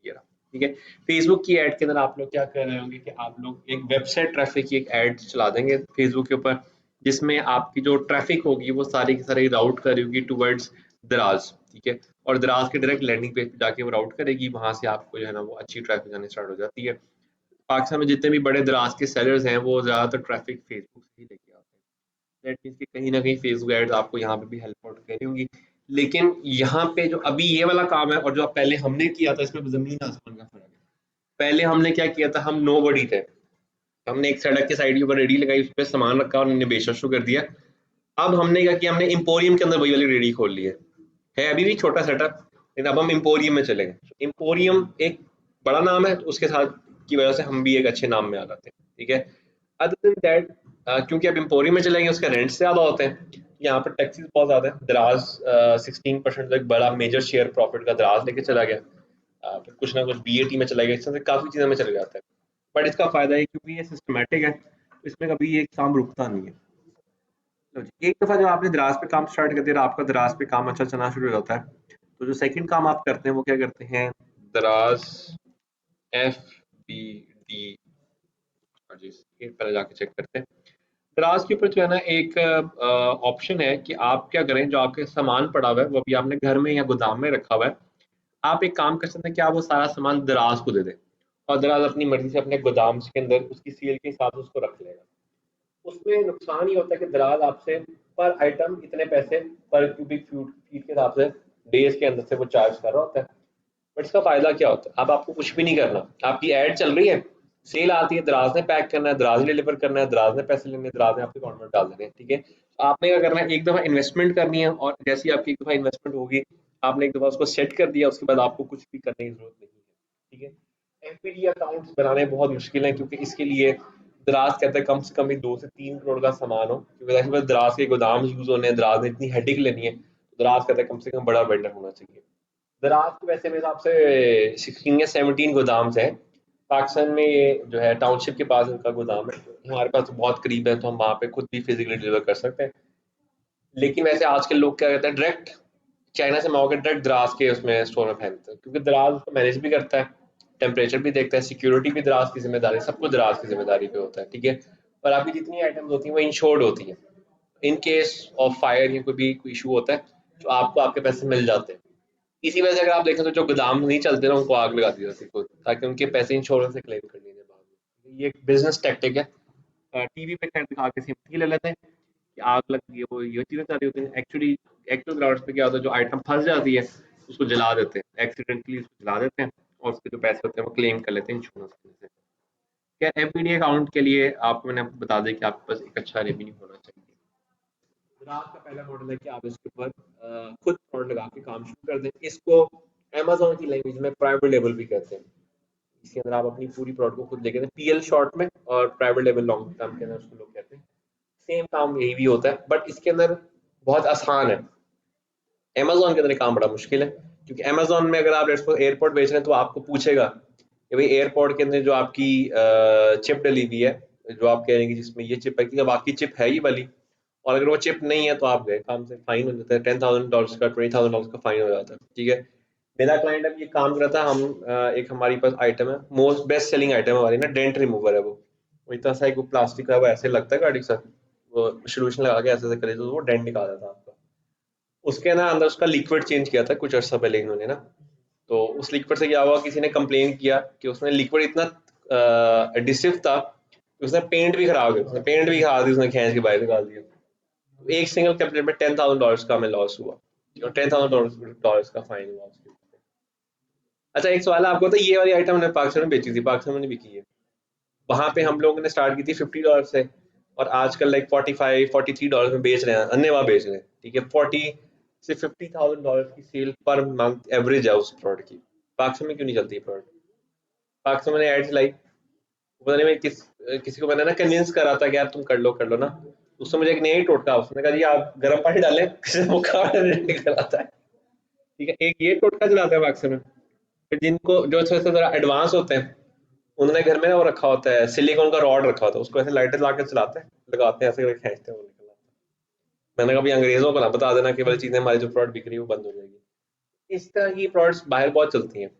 ये रहा, ठीक है। फेसबुक की ऐड के अंदर आप लोग क्या कर रहे होंगे कि आप लोग एक वेबसाइट ट्रैफिक की एक ऐड चला देंगे फेसबुक के ऊपर, जिसमें आपकी जो ट्रैफिक होगी वो सारी की सारी राउट करेगी टुवर्ड्स दराज, ठीक है। और दराज के डायरेक्ट लैंडिंग पेज पे जाके वो राउट करेगी, वहां से आपको जो है ना वो अच्छी ट्रैफिक आनी स्टार्ट हो जाती है। पाकिस्तान में जितने भी बड़े दराज के सेलर्स हैं वो ज़्यादातर ट्रैफिक फेसबुक से ही लेके आते हैं। दैट मीन्स कि कहीं ना कहीं फेसबुक एड्स आपको यहाँ पे भी हेल्प आउट कर रही होंगी। लेकिन यहाँ पे जो अभी ये वाला काम है और जो पहले हमने किया था इसमें जमीन आसमान का फर्क है। पहले हमने क्या किया था, हम नो बडी थे, हमने एक सड़क के साइड के ऊपर रेडी लगाई, उस पर सामान रखा और हमने बेचना शुरू कर दिया। अब हमने क्या किया, हमने इम्पोरियम के अंदर वही वाली रेडी खोल ली है अभी भी छोटा सेटअप, लेकिन अब हम इम्पोरियम में चलेंगे। इम्पोरियम एक बड़ा नाम है तो उसके साथ की वजह से हम भी एक अच्छे नाम में आ जाते हैं, ठीक है। अदर देन दैट क्योंकि अब इम्पोरियम में चलेंगे उसका रेंट ज़्यादा होते हैं, यहाँ पर टैक्सेस बहुत ज़्यादा है। दराज 16% एक बड़ा मेजर शेयर प्रॉफिट का दराज लेके चला गया, फिर कुछ ना कुछ बीएटी में चला गया, इस तरह से काफ़ी चीज़ों में चले जाता है। बट इसका फ़ायदा है क्योंकि ये सिस्टमेटिक है तो इसमें कभी ये काम रुकता नहीं है। लो जी, एक दफ़ा जब आपने दराज पे काम स्टार्ट कर दिया और आपका दराज पे काम अच्छा चलना शुरू हो जाता है, तो जो सेकंड काम आप करते हैं वो क्या करते हैं? दराज FBD, हाँ जी, ये पहले जाके चेक करते हैं। दराज के ऊपर जो है ना एक ऑप्शन है कि आप क्या करें, जो आपके सामान पड़ा हुआ है वो अभी आपने घर में या गोदाम में रखा हुआ है, आप एक काम कर सकते हैं कि आप वो सारा सामान दराज को दे दें और दराज अपनी मर्जी से अपने गोदाम के अंदर उसकी सेल के हिसाब से उसको रख लेगा। उसमें नुकसान ये होता है कि दराज आपसे पर आइटम इतने पैसे पर क्यूबिक फीट फीट के हिसाब से डेज के अंदर से वो चार्ज कर रहा होता है। बट इसका फायदा क्या होता है? अब आपको कुछ भी नहीं करना, आपकी एड चल रही है, सेल आती है, दराज ने पैक करना है, दराज ने डिलीवर करना है, दराज ने पैसे लेने हैं, दराज ने आपके अकाउंट में डाल देने हैं, ठीक है। तो आपने क्या करना है, एक दफ़ा इन्वेस्टमेंट करनी है और जैसी आपकी एक दफ़ा इन्वेस्टमेंट होगी, आपने एक दफ़ा उसको सेट कर दिया, उसके बाद आपको कुछ भी करने की जरूरत नहीं है, ठीक है। एफपीडी अकाउंट्स बनाने बहुत मुश्किल है क्योंकि इसके लिए दराज कहता है कम से कम भी 2 से 3 करोड़ का सामान हो, क्योंकि ऐसे में दराज के गोदाम यूज होने हैं, दराज ने इतनी हेडिक लेनी है, तो दराज कहता है कम से कम बड़ा वेंडर होना चाहिए। दराज तो वैसे मेरे हिसाब से 16 या 17 गोदाम है पाकिस्तान में, ये जो है टाउनशिप के पास उनका गोदाम है, हमारे पास तो बहुत करीब है तो हम वहाँ पे खुद भी फिजिकली डिलीवर कर सकते हैं। लेकिन वैसे आजकल लोग क्या करते हैं, डायरेक्ट चाइना से मंगवा के डायरेक्ट दराज के उसमें स्टोर में फेंकते हैं, क्योंकि दराज उसको मैनेज भी करता है, टेम्परेचर भी देखता है, सिक्योरिटी भी दराज की जिम्मेदारी, सब कुछ दराज की जिम्मेदारी पे होता है, ठीक है। और आपकी जितनी आइटम्स होती हैं वो इंश्योर्ड होती हैं, इन केस ऑफ फायर या कोई भी कोई इशू होता है तो आपको आपके पैसे मिल जाते हैं। इसी वजह से अगर आप देखें तो जो गोदाम नहीं चलते ना उनको आग लगा दी जाती है, ताकि उनके पैसे इंश्योरेंस से क्लेम कर लिए जाए बाद में। ये एक बिजनेस टैक्टिक है। टीवी पे खैर दिखा के सिंपथी ले लेते हैं कि आग लग गई है, वो ये चीजें सारी होती हैं। एक्चुअली एक्चुअल ग्राउंड पे क्या होता है, जो आइटम फंस जाती है उसको जला देते हैं, एक्सीडेंटली उसको जला देते हैं और उसके जो पैसे होते हैं वो क्लेम कर लेते हैं इंश्योरेंस से। क्या एफपीडी अकाउंट के लिए आपको मैंने आपको बता दें कि आपके पास एक अच्छा रेवेन्यू होना चाहिए। रात का पहला मॉडल है कि आप इसके ऊपर खुद प्रोडक्ट लगा के काम शुरू कर दें। इसको अमेज़न की लैंग्वेज में प्राइवेट लेबल भी कहते हैं। इसके अंदर आप अपनी पूरी प्रोडक्ट को खुद लेके दें, पीएल शॉर्ट में, और प्राइवेट लेबल लॉन्ग टर्म के अंदर उसको लोग कहते हैं। सेम काम यही भी होता है बट इसके अंदर बहुत आसान है। अमेज़न के अंदर ये काम बड़ा मुश्किल है, क्योंकि अमेज़न में अगर आप इसको एयरपोर्ट बेच रहे हैं तो आपको पूछेगा कि भाई एयरपोर्ट के अंदर जो आपकी चिप डली हुई है, जो आप कह रहे हैं कि जिसमें ये चिप है, कि अब आपकी चिप है ये वाली, और अगर वो चिप नहीं है तो आप गए काम से, फाइन हो जाता है, $10,000 का, $20,000 का फाइन हो जाता है, ठीक है। मेरा क्लाइंट अब ये काम कर रहा था, हम एक हमारी पास आइटम है, मोस्ट बेस्ट सेलिंग आइटम हमारी ना, डेंट रिमूवर है वो इतना सा एक वो प्लास्टिक का है, वो ऐसे लगता है गाड़ी के साथ, वो सोल्यूशन लगा के ऐसे ऐसे करे तो वो डेंट निकाल देता है आपका। उसके ना अंदर उसका लिक्विड चेंज किया था कुछ अर्सा पहले इन्होंने ना, तो उस लिक्विड से क्या हुआ, किसी ने कंप्लेन किया कि उसमें लिक्विड इतना एडिसिव था कि उसने पेंट भी खराब किया, उसने पेंट भी खा दी, उसने खींच के बाहर निकाल दिया। तो एक सिंगल कैबिनेट में $10,000 का हमें लॉस हुआ और $10,000 का फाइन हुआ उसके ऊपर। अच्छा एक सवाल है आपको, तो ये वाली आइटम हमने पाकिस्तान में बेची थी, पाकिस्तान में नहीं बिकी है, वहां पे हम लोगों ने स्टार्ट की थी $50 से, और आजकल लाइक 45-43 डॉलर में बेच रहे हैं, अन्य वहां बेच रहे हैं, ठीक है। 40 से 50,000 डॉलर की सेल पर मंथ एवरेज है उस प्रोडक्ट की। पाकिस्तान में क्यों नहीं चलती प्रोडक्ट? पाकिस्तान में एड्स लाई, पता नहीं मैं किसी को मैंने ना कन्विंस करा था कि यार तुम कर लो ना, उससे मुझे एक नया ही टोटका, उसने कहा जी आप गर्म पानी डालें किसी मुक्का निकल आता है, ठीक है। एक ये टोटका चलाते हैं पाकिस्तान में। फिर जिनको जो थोड़े से जरा एडवांस होते हैं, उन्होंने घर में ना वो रखा होता है, सिलिकॉन का रॉड रखा होता है, उसको ऐसे लाइटर ला के चलाते हैं, लगाते हैं, ऐसे करके खींचते हैं, वो निकल आता है। मैंने कहा अंग्रेजों को ना बता देना कि वाली चीजें हमारी जो प्रोडक्ट बिक रही है वो बंद हो जाएगी। इस तरह की प्रोडक्ट्स बाहर बहुत चलती हैं,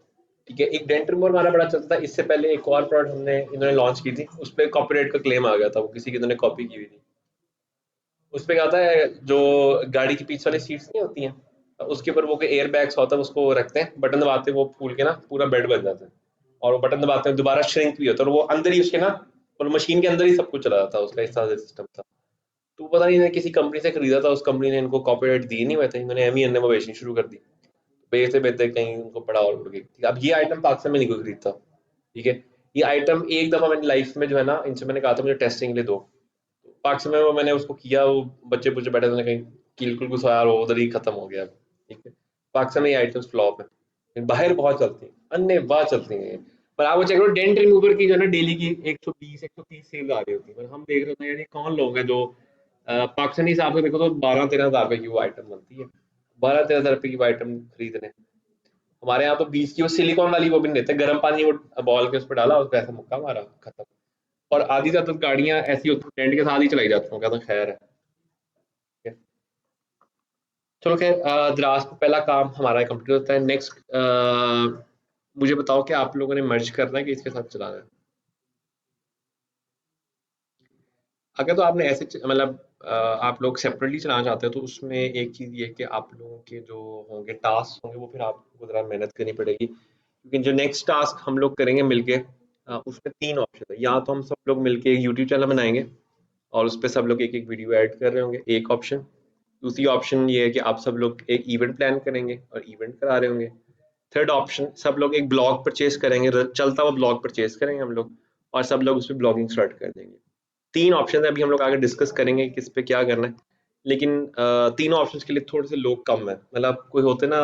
ठीक है। एक डेंट रिमूवर हमारा बड़ा चलता था, इससे पहले एक और प्रोडक्ट हमने इन्होंने लॉन्च की थी, उस पर कॉपीराइट का क्लेम आ गया था, वो किसी की इन्होंने कॉपी की हुई थी। उस पे क्या होता है, जो गाड़ी की पीछे वाली सीट्स नहीं होती हैं, उसके ऊपर वो एयर बैग्स होता है, उसको रखते हैं, बटन दबाते हैं, वो फूल के ना पूरा बेड बन जाता है, और वो बटन दबाते हैं दोबारा श्रिंक भी होता है, और वो अंदर ही उसके ना, और मशीन के अंदर ही सब कुछ चला जाता है उसका, इस तरह से सिस्टम था। तो पता नहीं इन्होंने किसी कंपनी से खरीदा था, उस कंपनी ने इनको कॉपीराइट दी नहीं हुए थे, इन्होंने एम ई एन में बेचनी शुरू कर दी, बेचते बेचते कहीं उनको पड़ा और उड़ गई, ठीक है। अब ये आइटम पाकिस्तान में नहीं कोई खरीदता, ठीक है। ये आइटम एक दफा मैंने लाइफ में जो है ना, इनसे मैंने कहा था मुझे टेस्टिंग के लिए दो, पाक में वो मैंने उसको किया, वो बच्चे बुच्चे बैठे थे कहीं, बिल्कुल गुस्सा यार, वो उधर ही खत्म हो गया, ठीक है। पाक में ये आइटम्स फ्लॉप है, बाहर बहुत चलती है, अन्य बात चलती है। पर आप वो चेक करो, डेंट रिमूवर की जो है ना डेली की 120-130 सेल आ रही होती है, पर हम देख रहे थे यार ये कौन लोग हैं जो पाकिस्तानी हिसाब से देखो तो 12-13 हज़ार रुपए की वो आइटम बनती है, 12-13 हज़ार रुपए की वो आइटम खरीद रहे हैं। हमारे यहाँ तो 20 की वो सिलिकॉन वाली वो भी नहीं देते, गर्म पानी वो बॉल के उस पर डाला, उस पर ऐसा मुक्का मारा, खत्म। और आधी ज्यादातर गाड़ियां ऐसी होती हैं टेंट के साथ ही चलाई जाती हैं, कहता खैर है। चलो खैर, द्रास पे पहला काम हमारा कंप्लीट होता है। नेक्स्ट मुझे बताओ कि आप लोगों ने मर्ज करना है कि इसके साथ चलाना है। अगर तो आपने ऐसे मतलब आप लोग सेपरेटली चलाना चाहते हो तो उसमें एक चीज़ ये है कि आप लोगों के जो होंगे टास्क होंगे वो फिर आपको ज़रा मेहनत करनी पड़ेगी, क्योंकि जो नेक्स्ट टास्क हम लोग करेंगे मिलके, उसमें 3 ऑप्शन है। या तो हम सब लोग मिलके एक यूट्यूब चैनल बनाएंगे और उस पे सब लोग एक-एक वीडियो ऐड कर रहे होंगे, एक ऑप्शन। दूसरी ऑप्शन ये है कि आप सब लोग एक इवेंट प्लान करेंगे और इवेंट करा रहे होंगे। थर्ड ऑप्शन, सब लोग एक ब्लॉग परचेज करेंगे, चलता हुआ ब्लॉग परचेज करेंगे हम लोग, और सब लोग उस पर ब्लॉगिंग स्टार्ट कर देंगे। 3 ऑप्शन है, अभी हम लोग आगे डिस्कस करेंगे किस पे क्या करना है। लेकिन तीनों ऑप्शंस के लिए थोड़े से लोग कम है, मतलब कोई होते ना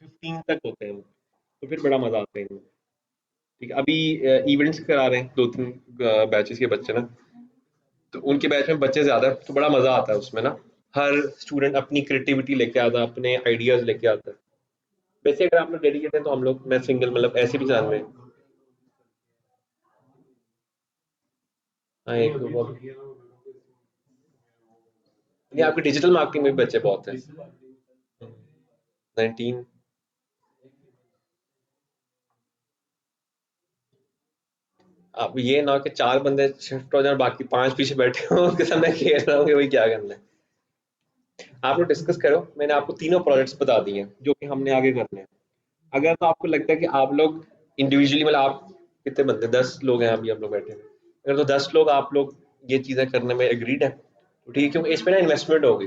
15 तक होते हैं, तो फिर बड़ा मजा आता है इनमें। ठीक है, अभी इवेंट्स करा रहे हैं 2-3 बैचेस के बच्चे ना, तो उनके बैच में बच्चे ज्यादा है तो बड़ा मजा आता है उसमें ना। हर स्टूडेंट अपनी क्रिएटिविटी लेके आता है, अपने आइडियाज लेके आता है। वैसे अगर आप लोग डेडिकेटेड हैं तो हम लोग, मैं सिंगल मतलब ऐसे भी जान में। हाँ, एक दो नहीं, आपकी डिजिटल मार्केटिंग में भी बच्चे बहुत हैं। 19। अब ये ना कि 4 बंदे शिफ्ट हो जाए और बाकी 5 पीछे बैठे हों, उनके सामने खेल रहा हूँ कि भाई क्या करना है। आप लोग डिस्कस करो, मैंने आपको तीनों प्रोजेक्ट्स बता दिए हैं जो कि हमने आगे करने हैं। अगर तो आपको लगता है कि आप लोग इंडिविजुअली, मतलब आप कितने बंदे, 10 लोग हैं अभी हम लोग बैठे हैं, अगर तो 10 लोग आप लोग ये चीज़ें करने में एग्रीड है तो ठीक है, क्योंकि इसमें ना इन्वेस्टमेंट होगी।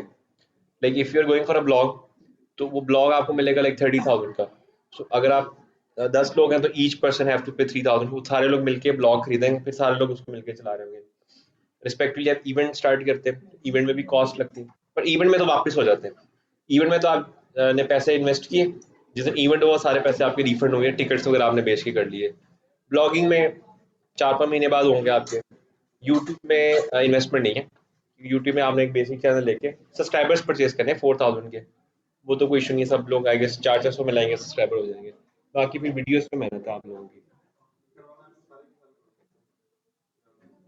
Like if you are going for a blog, तो वो ब्लॉग आपको मिलेगा लाइक 30,000 का। सो अगर आप 10 लोग हैं तो ईच पर्सन हैव टू पे 3,000, वो सारे लोग मिलके ब्लॉग खरीदेंगे, फिर सारे लोग उसको मिलके चला रहे होंगे। रिस्पेक्टिवली आप इवेंट स्टार्ट करते हैं, इवेंट में भी कॉस्ट लगती है, पर इवेंट में तो वापस हो जाते हैं। इवेंट में तो आप ने पैसे इन्वेस्ट किए, जिस दिन इवेंट हुआ सारे पैसे आपके रिफंड होंगे, टिकट्स वगैरह आपने बेच के कर लिए। ब्लॉगिंग में 4-5 महीने बाद होंगे आपके। यूट्यूब में इन्वेस्टमेंट नहीं है। यूट्यूब में आपने एक बेसिक चैनल लेके सब्सक्राइबर्स परचेज करने हैं 4,000 के, वो तो कोई इशू नहीं है, सब लोग आई गेस 400-400 में लाएंगे, सब्सक्राइबर हो जाएंगे। बाकी फिर वीडियोस पे मेहनत है आप लोगों की।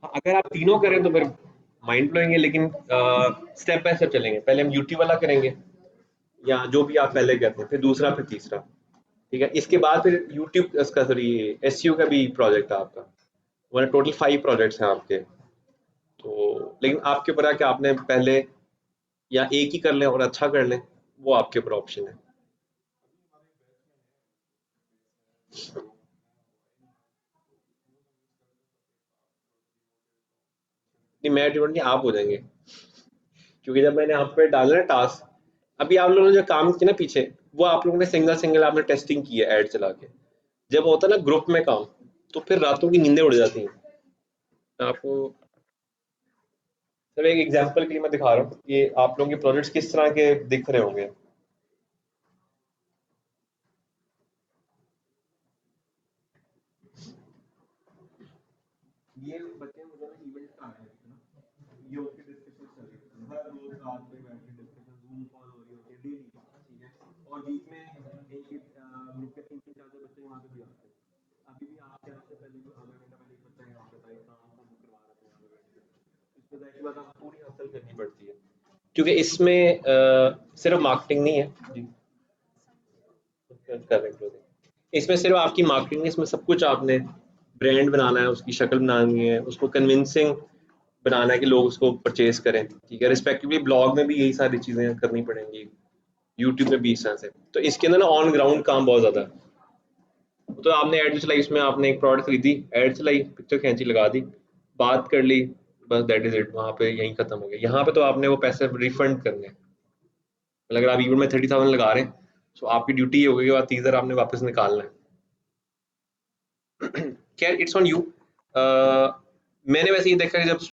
हाँ, अगर आप तीनों करें तो फिर माइंड ब्लोइंग है, लेकिन स्टेप बाय स्टेप चलेंगे। पहले हम यूट्यूब वाला करेंगे, या जो भी आप पहले करते हैं, फिर दूसरा, फिर तीसरा। ठीक है, इसके बाद फिर यूट्यूब इसका, सॉरी, एसईओ का भी प्रोजेक्ट है आपका। मतलब टोटल 5 प्रोजेक्ट्स हैं आपके। तो लेकिन आपके ऊपर है कि आपने पहले या एक ही कर लें और अच्छा कर लें, वो आपके ऊपर ऑप्शन है। नहीं, मैं ड्रिवन नहीं, आप हो जाएंगे, क्योंकि जब मैंने आप पे डाला ना टास्क, अभी आप लोगों ने जो काम किया ना पीछे, वो आप लोगों ने सिंगल सिंगल आपने टेस्टिंग की है ऐड चला के। जब होता है ना ग्रुप में काम, तो फिर रातों की नींदें उड़ जाती हैं आपको। चलो एक एग्जांपल के लिए मैं दिखा रहा हूँ, ये आप लोगों के प्रोजेक्ट्स किस तरह के दिख रहे होंगे। ये बच्चे मुझे ना इवेंट का आया है ना, ये उनके डिस्कशन चल रही है, हर रोज रात में बैठ के डिस्कशन जूम कॉल हो रही होती है डेली। ठीक है, और बीच में एक एक ग्रुप के 3-3 4-4 बच्चे वहाँ पे भी आते हैं। अभी भी आपके आने से पहले भी आधा घंटा पहले एक बच्चा यहाँ पे था, एक काम था वो करवा रहा था यहाँ पे बैठ के। इसमें जाहिर सी बात है आपको पूरी हसल करनी पड़ती है, क्योंकि इसमें सिर्फ मार्केटिंग नहीं है जी। इसमें सिर्फ आपकी मार्केटिंग, इसमें सब कुछ आपने ब्रांड बनाना है, उसकी शक्ल बनानी है, उसको कन्विंसिंग बनाना है कि लोग उसको परचेज करें। ठीक है, रिस्पेक्टिवली ब्लॉग में भी यही सारी चीजें करनी पड़ेंगी, यूट्यूब में भी इस तरह से। तो इसके अंदर ना ऑन ग्राउंड काम बहुत ज्यादा है। तो आपने ऐड चलाई, इसमें आपने एक प्रोडक्ट खरीदी, ऐड चलाई, पिक्चर खींची, लगा दी, बात कर ली, बस दैट इज इट, वहां पे यहीं खत्म हो गया। यहाँ पे तो आपने वो पैसे रिफंड करने हैं। मतलब अगर आप इवेंट में 30,000 लगा रहे हैं, तो आपकी ड्यूटी ये होगी कि बाद 30,000 आपने वापस निकालना है। खैर, इट्स ऑन यू। मैंने वैसे ये देखा कि जब